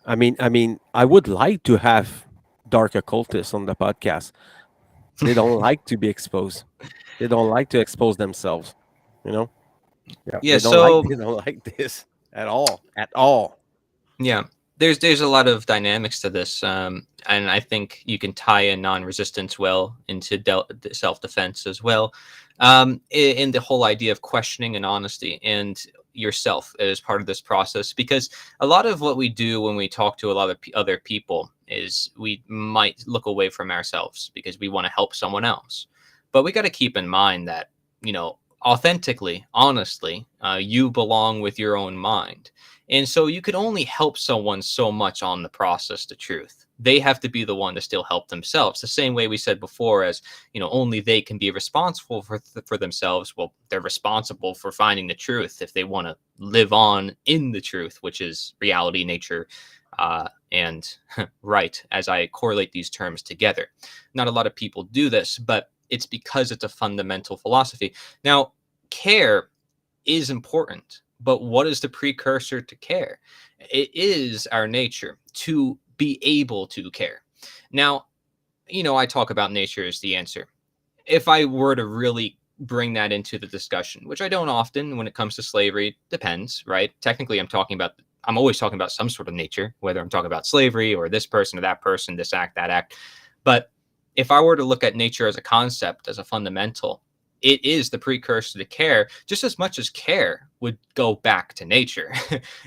A: I mean, I would like to have dark occultists on the podcast. They don't like to be exposed. They don't like to expose themselves.
B: Yeah.
A: They don't like this at all. At all.
B: Yeah. There's a lot of dynamics to this, and I think you can tie in non-resistance well into self-defense as well, in the whole idea of questioning and honesty and yourself as part of this process. Because a lot of what we do when we talk to a lot of other people is we might look away from ourselves because we want to help someone else, but we got to keep in mind that authentically, honestly, you belong with your own mind. And so you could only help someone so much on the process to truth. They have to be the one to still help themselves. The same way we said before, as only they can be responsible for themselves. Well, they're responsible for finding the truth if they want to live on in the truth, which is reality, nature, and right, as I correlate these terms together. Not a lot of people do this, but it's because it's a fundamental philosophy. Now, care is important, but what is the precursor to care? It is our nature to be able to care. Now, I talk about nature as the answer. If I were to really bring that into the discussion, which I don't often when it comes to slavery, depends, right? Technically, I'm always talking about some sort of nature, whether I'm talking about slavery or this person or that person, this act, that act. But if I were to look at nature as a concept, as a fundamental, it is the precursor to care, just as much as care would go back to nature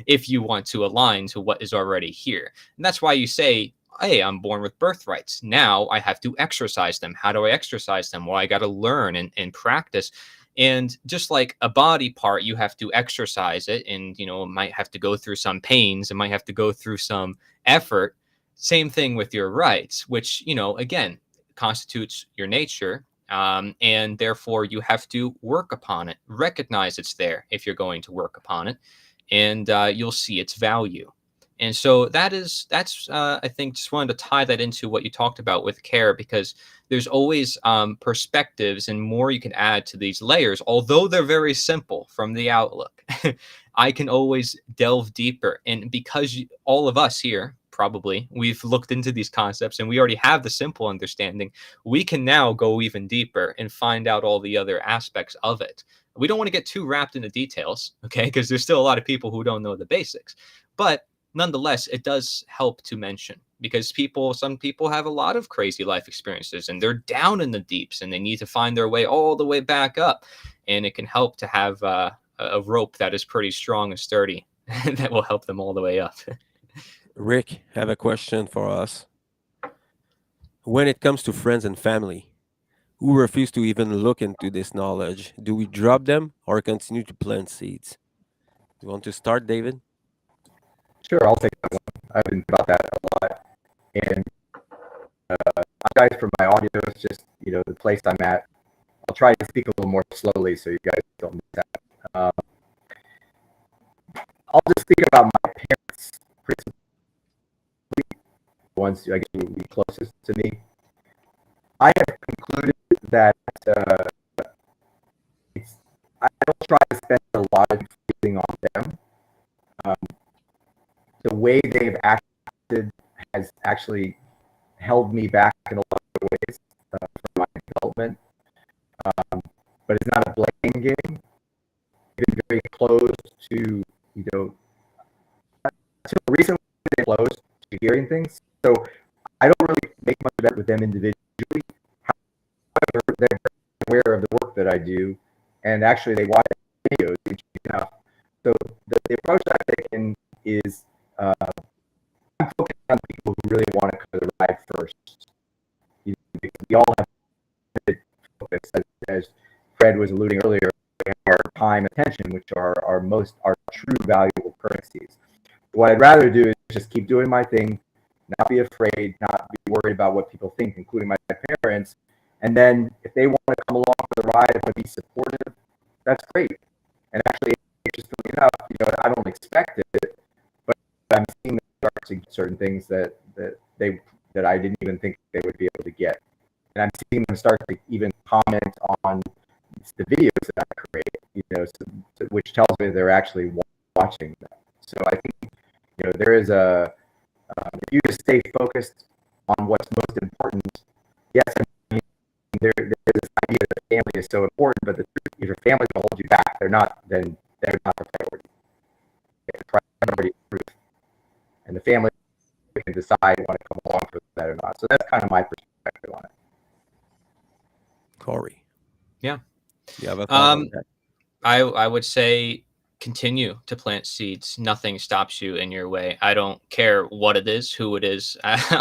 B: if you want to align to what is already here. And that's why you say, hey, I'm born with birthrights. Now I have to exercise them. How do I exercise them? Well, I got to learn and practice. And just like a body part, you have to exercise it, and it might have to go through some pains, it might have to go through some effort. Same thing with your rights, which again constitutes your nature, and therefore you have to work upon it, recognize it's there if you're going to work upon it, and you'll see its value. And so that's I think, just wanted to tie that into what you talked about with care, because there's always perspectives and more you can add to these layers, although they're very simple from the outlook. I can always delve deeper, and because all of us here, probably, we've looked into these concepts and we already have the simple understanding, we can now go even deeper and find out all the other aspects of it. We don't want to get too wrapped in the details, okay, because there's still a lot of people who don't know the basics, but nonetheless, it does help to mention, because some people have a lot of crazy life experiences and they're down in the deeps and they need to find their way all the way back up. And it can help to have a rope that is pretty strong and sturdy that will help them all the way up.
A: Rick, have a question for us. When it comes to friends and family who refuse to even look into this knowledge, do we drop them or continue to plant seeds? You want to start, David?
C: Sure, I'll take that one. I've been about that a lot. And guys, for my audio, it's just, the place I'm at. I'll try to speak a little more slowly so you guys don't miss that. I'll just speak about my parents, principally, the ones who I guess would be closest to me. I have concluded that I don't try to spend a lot of feeling on them. The way they've acted has actually held me back in a lot of ways for my development. But it's not a blame game. I've been very close to, until recently, close to hearing things. So I don't really make much of that with them individually. However, they're aware of the work that I do, and actually they watch videos. So the approach I've taken is I'm focused on people who really want to cover the ride first. We all have focus, as Fred was alluding earlier, our time and attention, which are our true valuable currencies. What I'd rather do is just keep doing my thing, not be afraid, not be worried about what people think, including my parents. And then if they want to come along for the ride and be supportive, that's great. And actually, interestingly enough, I don't expect it, but I'm seeing them start to get certain things that I didn't even think they would be able to get. And I'm seeing them start to even comment on the videos that I create, which tells me they're actually watching them. So I think, there is if you just stay focused on what's most important. Yes, there's this idea that family is so important, but if your family will hold you back, they're not the priority. The priority is truth, and the family can decide want to come along for that or not. So that's kind of my perspective on it.
A: Corey.
B: Yeah.
A: You have a thought on that?
B: I would say continue to plant seeds. Nothing stops you in your way. I don't care what it is, who it is.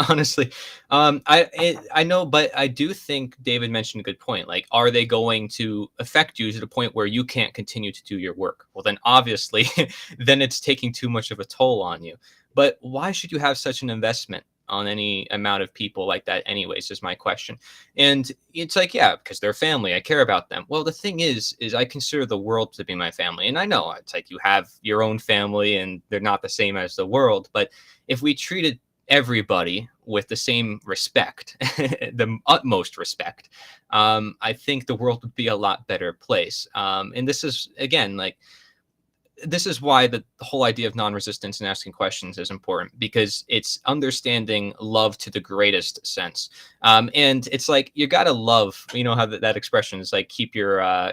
B: Honestly, I know, but I do think David mentioned a good point. Like, are they going to affect you to the point where you can't continue to do your work? Well, then obviously, then it's taking too much of a toll on you. But why should you have such an investment on any amount of people like that anyways, is my question. And it's like, yeah, because they're family, I care about them. Well, the thing is I consider the world to be my family. And I know it's like you have your own family and they're not the same as the world. But if we treated everybody with the same respect, the utmost respect, I think the world would be a lot better place. And this is, again, like, this is why the whole idea of non-resistance and asking questions is important, because it's understanding love to the greatest sense. And it's like, you got to love, how that expression is like, keep your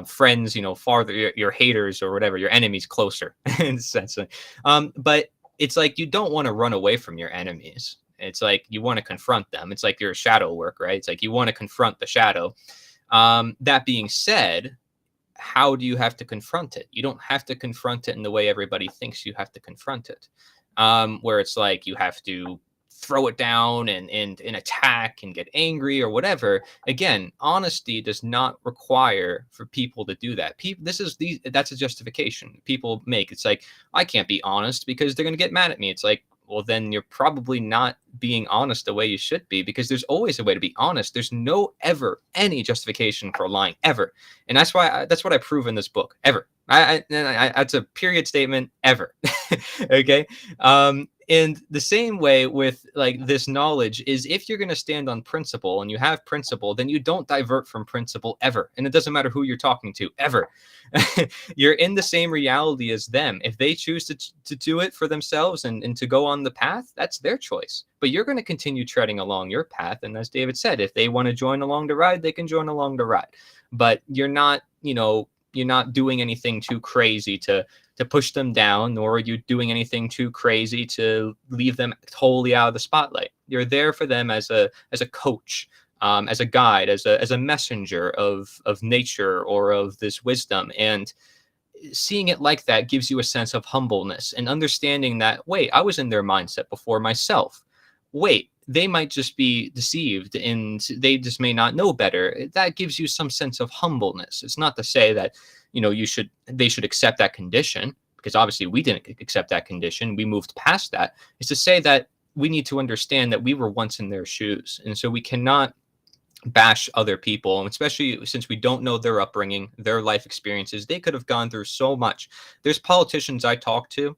B: friends, farther, your haters or whatever, your enemies closer in a sense. But it's like, you don't want to run away from your enemies. It's like, you want to confront them. It's like your shadow work, right? It's like, you want to confront the shadow. That being said, how do you have to confront it? You don't have to confront it in the way everybody thinks you have to confront it, where it's like you have to throw it down and attack and get angry or whatever. Again, honesty does not require for people to do that. People, that's a justification people make. It's like, I can't be honest because they're going to get mad at me. It's like, well, then you're probably not being honest the way you should be, because there's always a way to be honest. There's no ever any justification for lying ever. And that's what I prove in this book ever. That's a period statement ever. Okay. And the same way with like this knowledge is, if you're going to stand on principle and you have principle, then you don't divert from principle ever. And it doesn't matter who you're talking to ever. You're in the same reality as them. If they choose to do it for themselves and to go on the path, that's their choice. But you're going to continue treading along your path. And as David said, if they want to join along the ride, they can join along the ride. But you're not, you're not doing anything too crazy to push them down, nor are you doing anything too crazy to leave them totally out of the spotlight. You're there for them as a coach, as a guide, as a messenger of nature or of this wisdom. And seeing it like that gives you a sense of humbleness and understanding that, wait, I was in their mindset before myself. Wait, they might just be deceived and they just may not know better. That gives you some sense of humbleness. It's not to say that, they should accept that condition, because obviously we didn't accept that condition. We moved past that. It's to say that we need to understand that we were once in their shoes. And so we cannot bash other people, and especially since we don't know their upbringing, their life experiences. They could have gone through so much. There's politicians I talk to,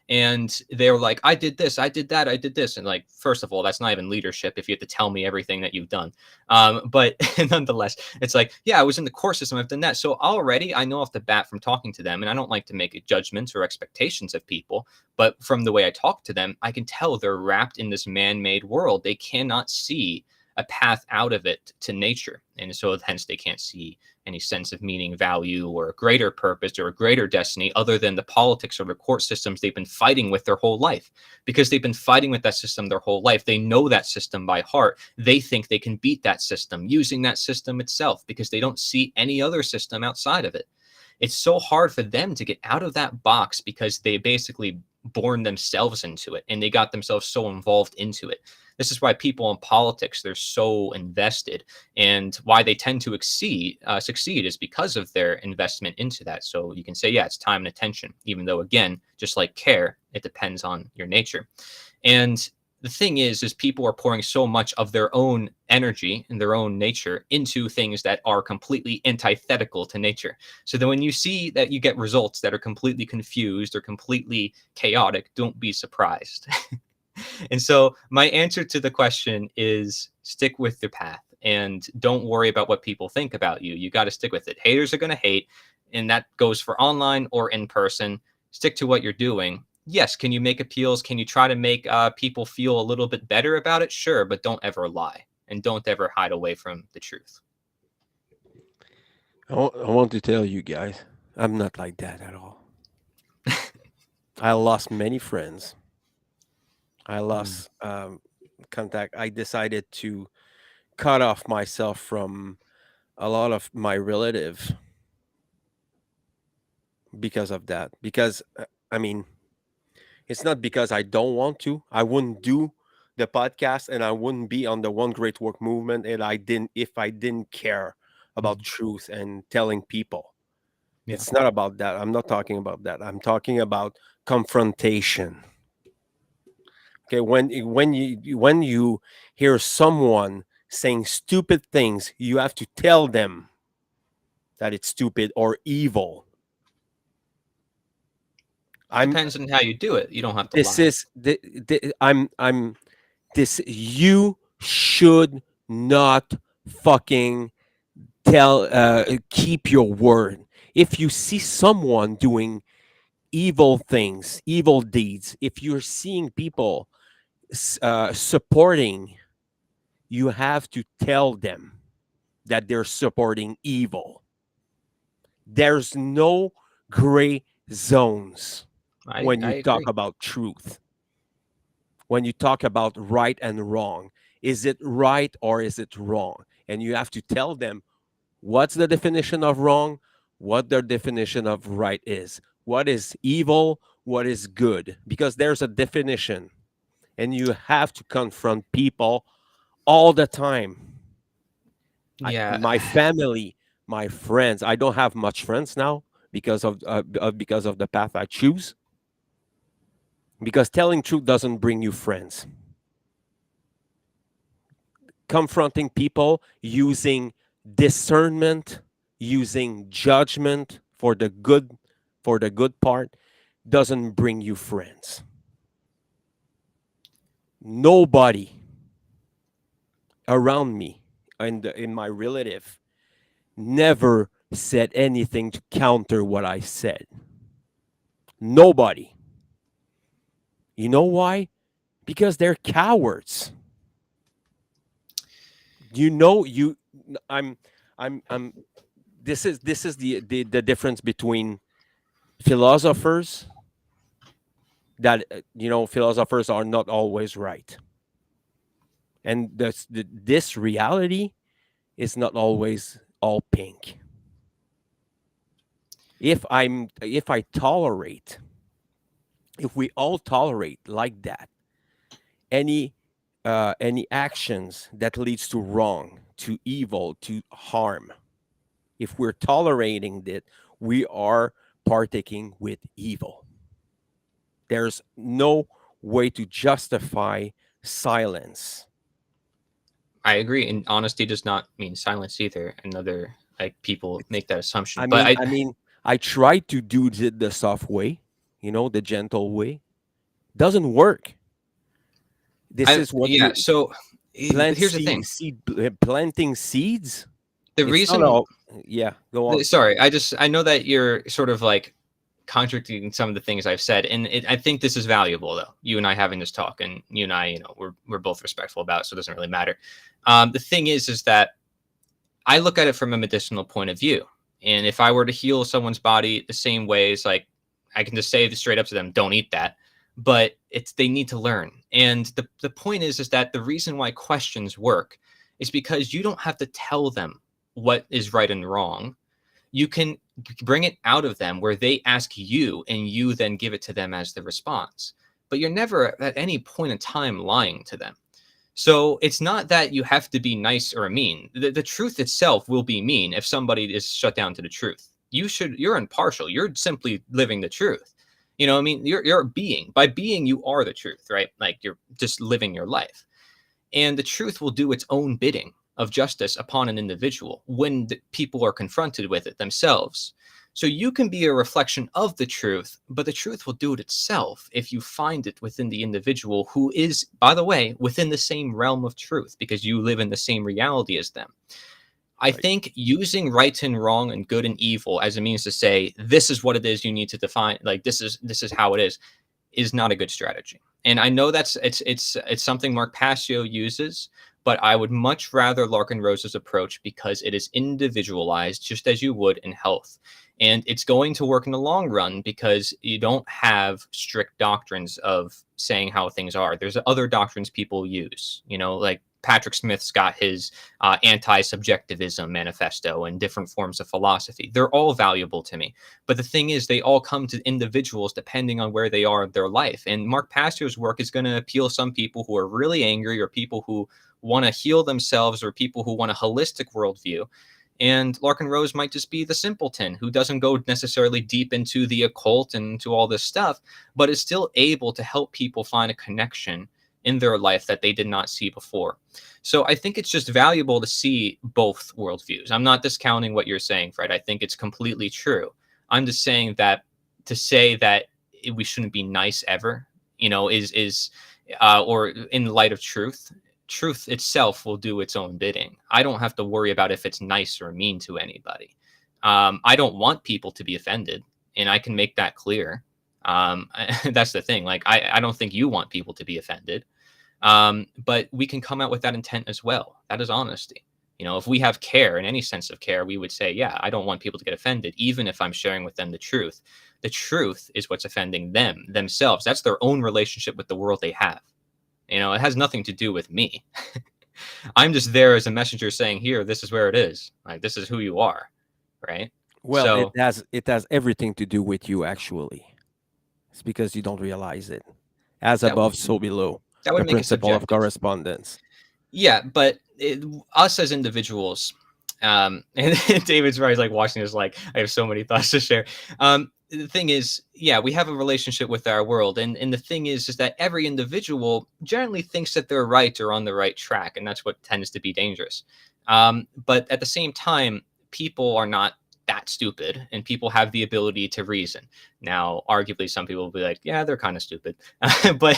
B: and they're like, I did this, I did that, I did this. And like, first of all, that's not even leadership if you have to tell me everything that you've done. But nonetheless, it's like, yeah, I was in the court system, I've done that. So already I know off the bat from talking to them, and I don't like to make judgments or expectations of people, but from the way I talk to them, I can tell they're wrapped in this man-made world. They cannot see a path out of it to nature. And so hence they can't see any sense of meaning, value, or a greater purpose or a greater destiny other than the politics or the court systems they've been fighting with their whole life. Because they've been fighting with that system their whole life. They know that system by heart. They think they can beat that system using that system itself, because they don't see any other system outside of it. It's so hard for them to get out of that box, because they basically born themselves into it and they got themselves so involved into it. This is why people in politics, they're so invested, and why they tend to succeed is because of their investment into that. So you can say, yeah, it's time and attention, even though, again, just like care, it depends on your nature. And the thing is people are pouring so much of their own energy and their own nature into things that are completely antithetical to nature. So then when you see that you get results that are completely confused or completely chaotic, don't be surprised. And so my answer to the question is, stick with your path and don't worry about what people think about you. You got to stick with it. Haters are going to hate, and that goes for online or in person. Stick to what you're doing. Yes, can you make appeals? Can you try to make people feel a little bit better about it? Sure, but don't ever lie, and don't ever hide away from the truth.
A: I want to tell you guys, I'm not like that at all. I lost many friends. I lost contact. I decided to cut off myself from a lot of my relatives because of that. Because I mean, it's not because I don't want to. I wouldn't do the podcast, and I wouldn't be on the One Great Work movement, and I didn't care about truth and telling people.
B: Yeah.
A: It's not about that. I'm not talking about that. I'm talking about confrontation. Okay, when you hear someone saying stupid things, you have to tell them that it's stupid or evil.
B: Depends on how you do it. You don't have to
A: This
B: lie.
A: is I'm this you should not fucking keep your word. If you see someone doing evil things, evil deeds, if you're seeing people supporting, you have to tell them that they're supporting evil. There's no gray zones when
B: I
A: you talk
B: agree.
A: about truth. When you talk about right and wrong, is it right or is it wrong? And you have to tell them What's the definition of wrong? What their definition of right is? What is evil? What is good? Because there's a definition, and you have to confront people all the time.
B: Yeah.
A: My family, my friends. I don't have much friends now because of the path I choose. Because telling truth doesn't bring you friends. Confronting people using discernment, using judgment for the good part doesn't bring you friends. Nobody around me and in my relative never said anything to counter what I said. Nobody. You know why? Because they're cowards. You know, you I'm I'm this is the difference between philosophers that philosophers are not always right, and this reality is not always all pink. If I tolerate, if we all tolerate like that, any actions that leads to wrong, to evil, to harm, if we're tolerating it, we are partaking with evil. There's no way to justify silence.
B: I agree, and honesty does not mean silence either. Another like people
A: It's,
B: make that assumption,
A: I
B: but
A: mean, I mean, I try to do the soft way, the gentle way. Doesn't work. This is what
B: yeah.
A: you
B: So here's the thing:
A: planting seeds.
B: the
A: It's not
B: reason.
A: all. Yeah, go on.
B: Sorry, I know that you're sort of like contradicting some of the things I've said, and I think this is valuable though. You and I having this talk, and you and I, we're both respectful about it, so it doesn't really matter. The thing is that I look at it from a medicinal point of view. And if I were to heal someone's body the same ways, like I can just say straight up to them, don't eat that. But they need to learn. And the point is that the reason why questions work is because you don't have to tell them what is right and wrong. You can bring it out of them where they ask you and you then give it to them as the response. But you're never at any point in time lying to them. So it's not that you have to be nice or mean. The truth itself will be mean if somebody is shut down to the truth. You're impartial. You're simply living the truth. I mean, you're a being. By being, you are the truth, right? Like you're just living your life. And the truth will do its own bidding of justice upon an individual when the people are confronted with it themselves. So you can be a reflection of the truth, but the truth will do it itself if you find it within the individual who is, by the way, within the same realm of truth because you live in the same reality as them. I
A: Right.
B: think using right and wrong and good and evil as a means to say this is what it is you need to define, like this is how it is not a good strategy. And I know that's it's something Mark Passio uses, but I would much rather Larkin Rose's approach because it is individualized just as you would in health. And it's going to work in the long run because you don't have strict doctrines of saying how things are. There's other doctrines people use, like Patrick Smith's got his anti-subjectivism manifesto and different forms of philosophy. They're all valuable to me. But the thing is, they all come to individuals depending on where they are in their life. And Mark Pastor's work is going to appeal some people who are really angry or people who want to heal themselves or people who want a holistic worldview. And Larkin Rose might just be the simpleton who doesn't go necessarily deep into the occult and into all this stuff, but is still able to help people find a connection in their life that they did not see before. So I think it's just valuable to see both worldviews. I'm not discounting what you're saying, Fred. I think it's completely true. I'm just saying that to say that we shouldn't be nice ever, is or in light of truth itself will do its own bidding. I don't have to worry about if it's nice or mean to anybody. I don't want people to be offended, and I can make that clear. That's the thing. Like, I don't think you want people to be offended. But we can come out with that intent as well. That is honesty. If we have care in any sense of care, we would say, yeah, I don't want people to get offended, even if I'm sharing with them the truth. The truth is what's offending them, themselves. That's their own relationship with the world they have. It has nothing to do with me. I'm just there as a messenger saying, here, this is where it is. Like, this is who you are, right?
A: Well,
B: So
A: it has everything to do with you actually. It's because you don't realize it. As
B: that
A: above, so below.
B: that
A: The
B: would make it
A: principle of
B: subjective.
A: correspondence.
B: Yeah, but us as individuals, and David's right, he's like watching us like, I have so many thoughts to share. The thing is, yeah, we have a relationship with our world, and the thing is that every individual generally thinks that they're right or on the right track, and that's what tends to be dangerous. But at the same time, people are not that stupid, and people have the ability to reason. Now, arguably, some people will be like, yeah, they're kind of stupid. but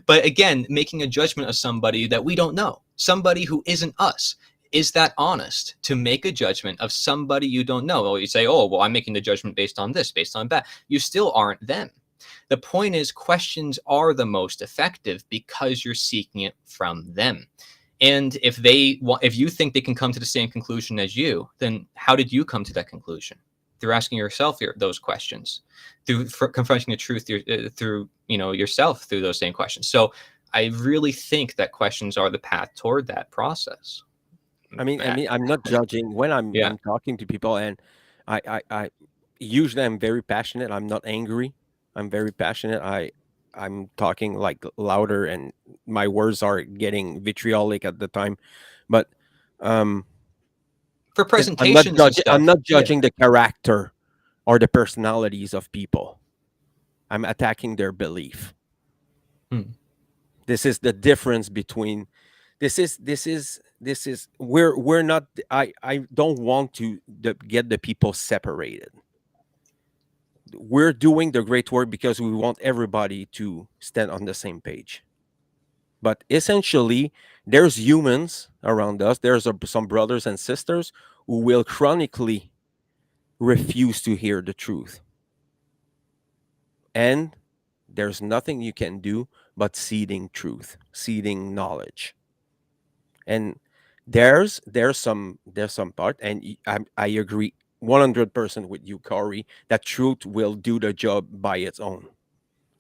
B: but again, making a judgment of somebody that we don't know, somebody who isn't us, is that honest to make a judgment of somebody you don't know? Or you say, oh, well, I'm making the judgment based on this, based on that. You still aren't them. The point is, questions are the most effective because you're seeking it from them. And if you think they can come to the same conclusion as you, then how did you come to that conclusion? Through asking yourself those questions, through confronting the truth through yourself through those same questions. So I really think that questions are the path toward that process.
A: I'm not judging when
B: Yeah,
A: I'm talking to people, and I usually I'm very passionate. I'm not angry. I'm very passionate. I'm talking like louder, and my words are getting vitriolic at the time, but um,
B: for
A: I'm not
B: presentations and
A: judging. I'm
B: stuff.
A: not
B: Yeah.
A: judging the character or the personalities of people. I'm attacking their belief.
B: Hmm.
A: This is the difference between this is we're not I don't want to get the people separated. We're doing the great work because we want everybody to stand on the same page. But essentially, there's humans around us. There's some brothers and sisters who will chronically refuse to hear the truth. And there's nothing you can do but seeding truth, seeding knowledge. And there's some part, and I agree 100% with you, Corey, that truth will do the job by its own.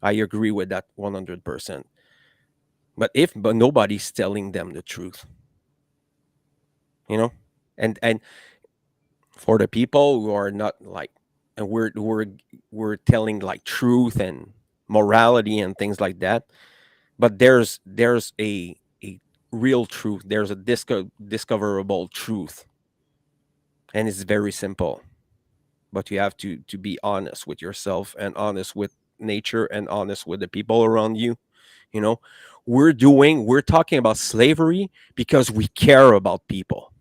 A: I agree with that 100%. But nobody's telling them the truth, you know, and for the people who are not like, and we're telling like truth and morality and things like that, but there's a real truth. There's a discoverable truth, and it's very simple. But you have to be honest with yourself and honest with nature and honest with the people around you. You know, we're talking about slavery because we care about people.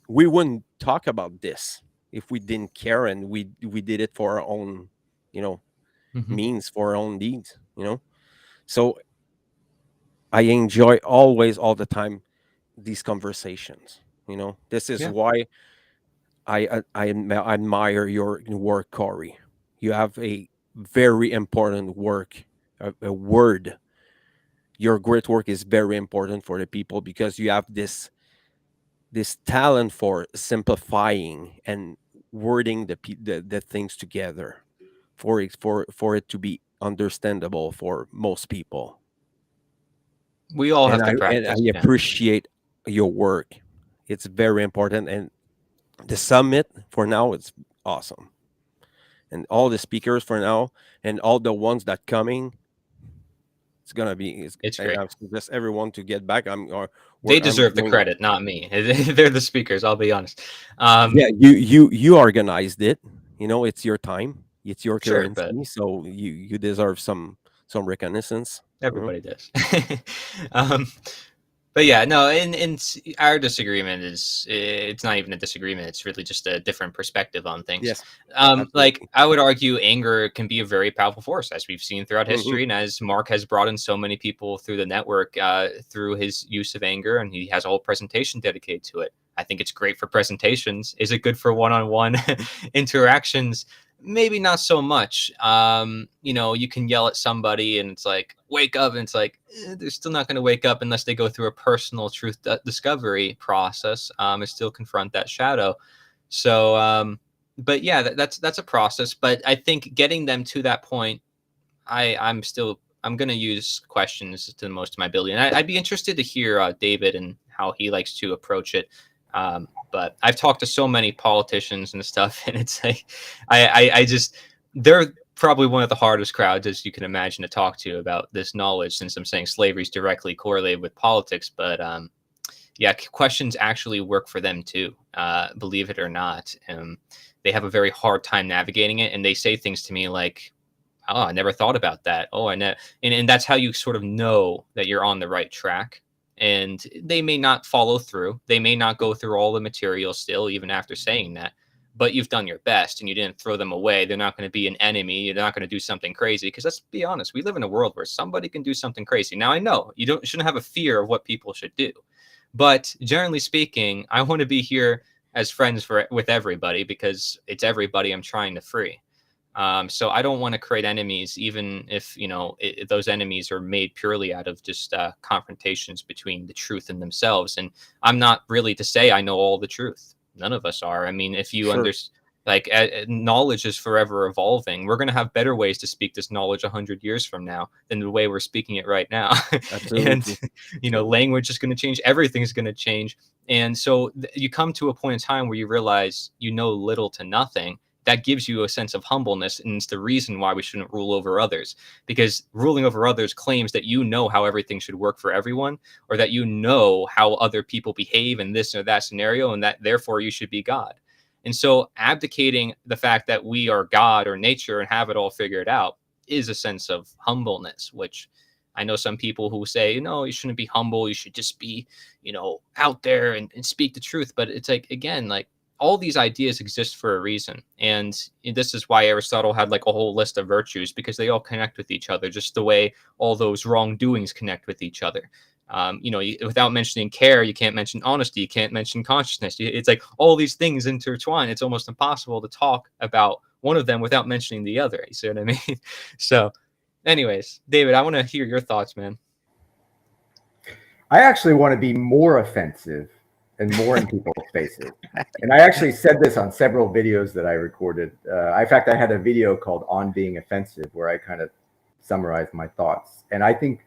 A: We wouldn't talk about this if we didn't care, and we did it for our own, you know,
B: Mhm.
A: means, for our own deeds, you know. So I enjoy always, all the time, these conversations. You know, this is
B: Yeah.
A: why I admire your work, Corey. You have a very important work, a word. Your great work is very important for the people because you have this talent for simplifying and wording the things together for it to be understandable for most people.
B: We all
A: And
B: have to
A: I
B: practice. Yeah.
A: appreciate your work. It's very important, and the summit for now is awesome. And all the speakers for now, and all the ones that coming, it's gonna be.
B: It's
A: And
B: great.
A: I suggest everyone to get back.
B: They
A: I'm
B: deserve the
A: going.
B: credit, not me. They're the speakers, I'll be honest.
A: Yeah, you organized it. You know, it's your time. It's your
B: Sure, but
A: currency, so you deserve some reconnaissance. You know.
B: everybody does. um, but yeah, no, and our disagreement it's not even a disagreement. It's really just a different perspective on things.
A: Yes,
B: Like
A: absolutely.
B: I would argue, anger can be a very powerful force, as we've seen throughout
A: Hmm.
B: history, and as Mark has brought in so many people through the network through his use of anger, and he has a whole presentation dedicated to it. I think it's great for presentations. Is it good for one-on-one interactions? Maybe not so much. You can yell at somebody and it's like, wake up. And it's like, they're still not going to wake up unless they go through a personal truth discovery process and still confront that shadow. So, but yeah, that's a process. But I think getting them to that point, I'm I'm gonna use questions to the most of my ability, and I'd be interested to hear David and how he likes to approach it. But I've talked to so many politicians and stuff, and it's like I just they're probably one of the hardest crowds, as you can imagine, to talk to about this knowledge, since I'm saying slavery is directly correlated with politics. But yeah, questions actually work for them too, believe it or not. They have a very hard time navigating it, and they say things to me like, "Oh, I never thought about that. Oh, I know," and that's how you sort of know that you're on the right track. And they may not follow through. They may not go through all the material still, even after saying that. But you've done your best, and you didn't throw them away. They're not going to be an enemy. You're not going to do something crazy. Because let's be honest, we live in a world where somebody can do something crazy. Now I know you shouldn't have a fear of what people should do, but generally speaking, I want to be here as friends with everybody, because it's everybody I'm trying to free. So I don't want to create enemies, even if those enemies are made purely out of just confrontations between the truth and themselves. And I'm not really to say I know all the truth. None of us are. I mean, if you
A: Sure.
B: like knowledge is forever evolving. We're going to have better ways to speak this knowledge 100 years from now than the way we're speaking it right now. And
A: Absolutely.
B: language is going to change. Everything's going to change. And so you come to a point in time where you realize you know little to nothing. That gives you a sense of humbleness, and it's the reason why we shouldn't rule over others, because ruling over others claims that you know how everything should work for everyone, or that you know how other people behave in this or that scenario, and that therefore you should be God. And so abdicating the fact that we are God or nature and have it all figured out is a sense of humbleness, which I know some people who say, no, you shouldn't be humble. You should just be, out there and speak the truth. But it's like, again, like, all these ideas exist for a reason. And this is why Aristotle had like a whole list of virtues, because they all connect with each other, just the way all those wrongdoings connect with each other. Without mentioning care, you can't mention honesty, you can't mention consciousness. It's like all these things intertwine. It's almost impossible to talk about one of them without mentioning the other. You see what I mean? So, anyways, David, I want to hear your thoughts, man.
C: I actually want to be more offensive and more in people's faces. And I actually said this on several videos that I recorded. In fact, I had a video called On Being Offensive where I kind of summarized my thoughts. And I think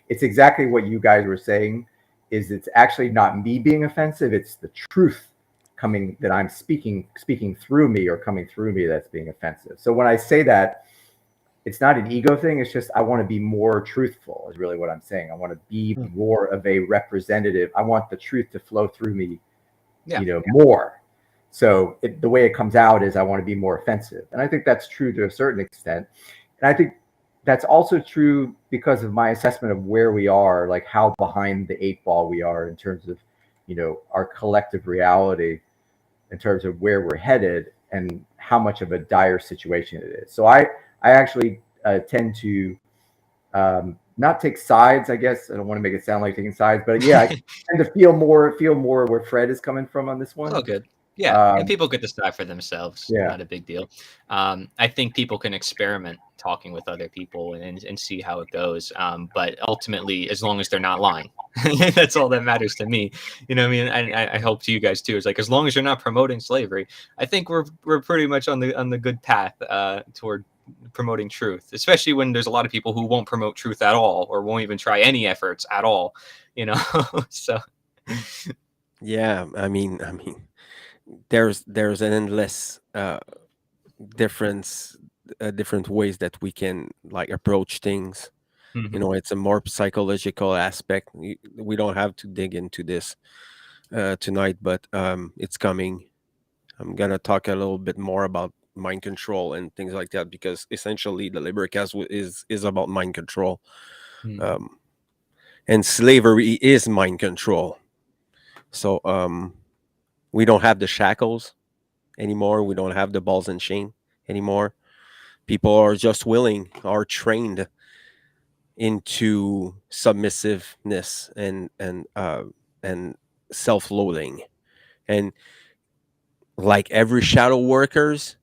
C: it's exactly what you guys were saying, is it's actually not me being offensive. It's the truth coming that I'm speaking through me or coming through me that's being offensive. So when I say that, it's not an ego thing. It's just I want to be more truthful is really what I'm saying. I want to be more of a representative. I want the truth to flow through me, more. So the way it comes out is I want to be more offensive. And I think that's true to a certain extent. And I think that's also true because of my assessment of where we are, like how behind the eight ball we are in terms of, our collective reality, in terms of where we're headed and how much of a dire situation it is. So I actually tend to not take sides. I guess I don't want to make it sound like taking sides, but yeah, I tend to feel more where Fred is coming from on this one.
B: Oh, good. Yeah, and people get decide for themselves.
C: Yeah.
B: Not a big deal. I think people can experiment talking with other people and see how it goes. But ultimately, as long as they're not lying, that's all that matters to me. You know what I mean? I hope to you guys too. It's like, as long as you're not promoting slavery, I think we're pretty much on the good path toward promoting truth, especially when there's a lot of people who won't promote truth at all or won't even try any efforts at all. So
A: Yeah, I mean, there's an endless different ways that we can like approach things.
B: mhm.
A: It's a more psychological aspect. We don't have to dig into this tonight, but it's coming. I'm gonna talk a little bit more about mind control and things like that, because essentially the LIBERcast is about mind control,
B: Mhm.
A: um, and slavery is mind control. So we don't have the shackles anymore. We don't have the balls and chain anymore. People are just are trained into submissiveness and self-loathing. And like every shadow workers,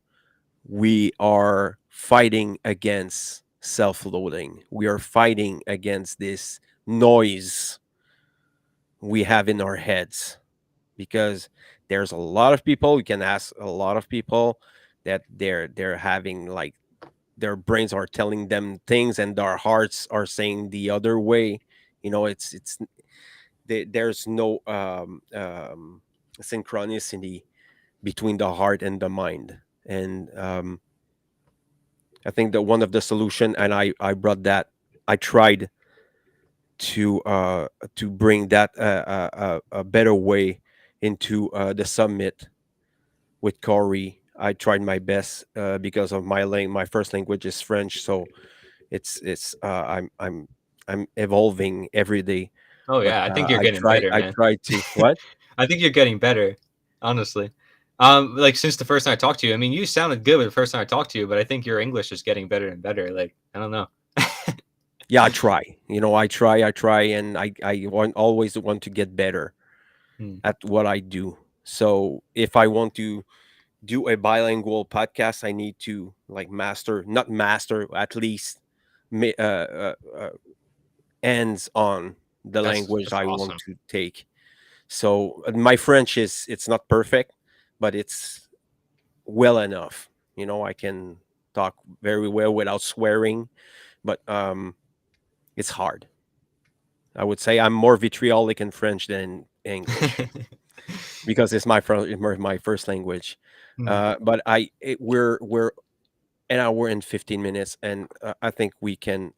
A: we are fighting against self-loathing. We are fighting against this noise we have in our heads, because there's a lot of people, you can ask a lot of people that they're having like their brains are telling them things and their hearts are saying the other way. It's there's no synchronicity between the heart and the mind. And I think that one of the solution, and I brought that, I tried to bring that a better way into the summit with Corey. I tried my best because of my first language is French, so I'm evolving every day.
B: Oh
A: But
B: yeah, I think you're getting better,
A: I
B: man.
A: try to what?
B: I think you're getting better, honestly. Like since the first time I talked to you, I mean, you sounded good the first time I talked to you, but I think your English is getting better and better. Like I don't know.
A: Yeah, I try. I try, and always want to get better
B: Hmm.
A: at what I do. So if I want to do a bilingual podcast, I need to like not master, at least ends on the language
B: That's
A: I want
B: awesome.
A: to take. So my French it's not perfect, but it's well enough. I can talk very well without swearing, but it's hard. I would say I'm more vitriolic in French than English because it's my first language.
B: Hmm.
A: But we're an hour and 15 minutes, and I think we can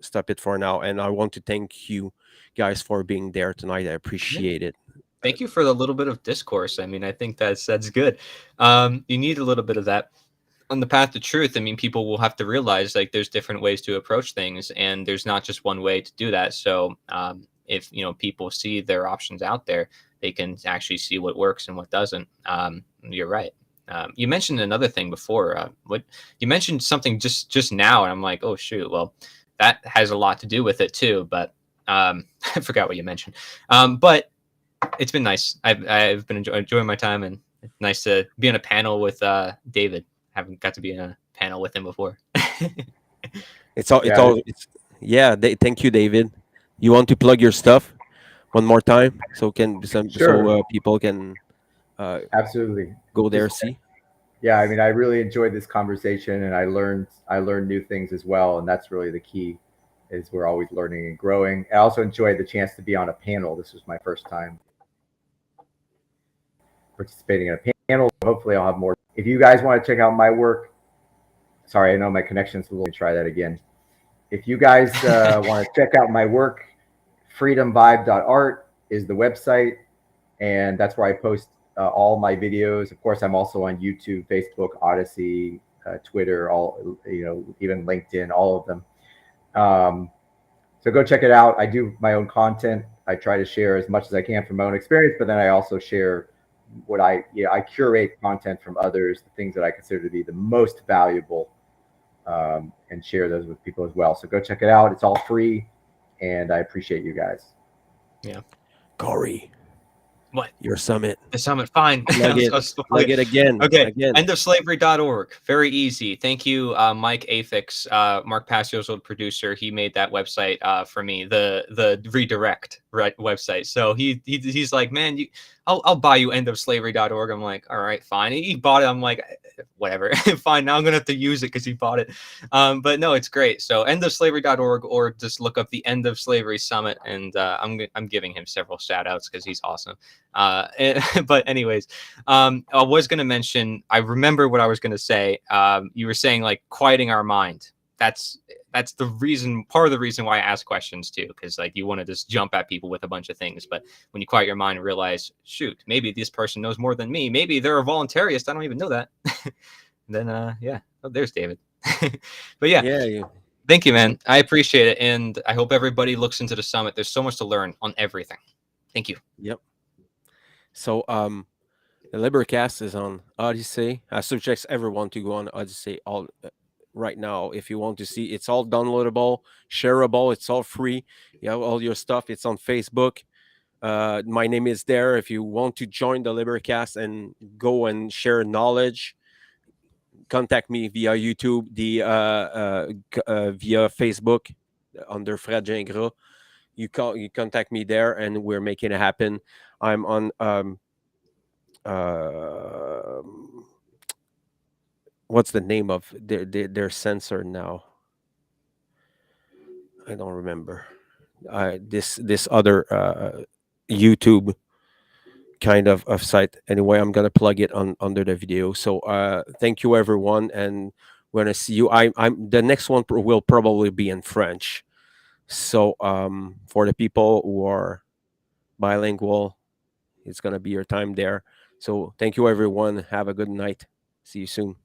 A: stop it for now. And I want to thank you guys for being there tonight. I
B: Yeah.
A: appreciate it. Uh,
B: Thank you for the little bit of discourse. I mean, I think that's good. You need a little bit of that on the path to truth. I mean, people will have to realize like there's different ways to approach things, and there's not just one way to do that. So, if people see their options out there, they can actually see what works and what doesn't. You're right. You mentioned another thing before. What you mentioned something just now, and I'm like, oh shoot. Well, that has a lot to do with it too. But I forgot what you mentioned. But it's been nice. I've been enjoying my time, and it's nice to be on a panel with David. Haven't got to be in a panel with him before.
A: it's
C: Yeah,
A: all it's yeah. Thank you, David. You want to plug your stuff one more time so
C: sure,
A: people can uh,
C: absolutely.
A: go there
C: Just
A: see.
C: yeah, I mean, I really enjoyed this conversation, and I learned new things as well, and that's really the key. Is we're always learning and growing. I also enjoyed the chance to be on a panel. This was my first time participating in a panel. Hopefully, I'll have more. If you guys want to check out my work, sorry, I know my connection's a little. Try that again. If you guys want to check out my work, freedomvibe.art is the website, and that's where I post all my videos. Of course, I'm also on YouTube, Facebook, Odyssey, Twitter, all even LinkedIn, all of them. So go check it out. I do my own content. I try to share as much as I can from my own experience, but then I also share what I curate content from others, the things that I consider to be the most valuable, and share those with people as well. So go check it out. It's all free, and I appreciate you guys.
B: Yeah.
A: Corey,
B: What?
A: your summit.
B: The summit. Fine.
A: Plug it. Plug it again.
B: Okay.
A: Again.
B: Endofslavery.org. Very easy. Thank you, Mike Afix, Mark Passio's old producer. He made that website for me, the redirect website. So he's like, man, I'll buy you endofslavery.org. I'm like, all right, fine. He bought it. I'm like, whatever. Fine. Now I'm gonna have to use it because he bought it. But no, it's great. So endofslavery.org, or just look up the End of Slavery Summit, and I'm giving him several shout outs because he's awesome. But anyways, I was going to mention, I remember what I was going to say. You were saying like quieting our mind. That's the reason, part of the reason why I ask questions too, because like you want to just jump at people with a bunch of things, but when you quiet your mind and realize, shoot, maybe this person knows more than me. Maybe they're a voluntarist. I don't even know that. Then yeah, oh, there's David. But yeah,
A: Yeah.
B: thank you, man. I appreciate it, and I hope everybody looks into the summit. There's so much to learn on everything. Thank you.
A: Yep. So the LiberCast is on Odyssey. I suggest everyone to go on Odyssey all right now if you want to see. It's all downloadable, shareable. It's all free. You have all your stuff. It's on Facebook. My name is there. If you want to join the LiberCast and go and share knowledge, contact me via YouTube, via Facebook under Fred Gingras. You contact me there, and we're making it happen. I'm on uh, what's the name of their sensor now? I don't remember. This other YouTube kind of site. Anyway, I'm gonna plug it on under the video. So thank you everyone, and we're gonna see you. I'm the next one will probably be in French. So for the people who are bilingual, it's gonna be your time there. So thank you everyone. Have a good night. See you soon.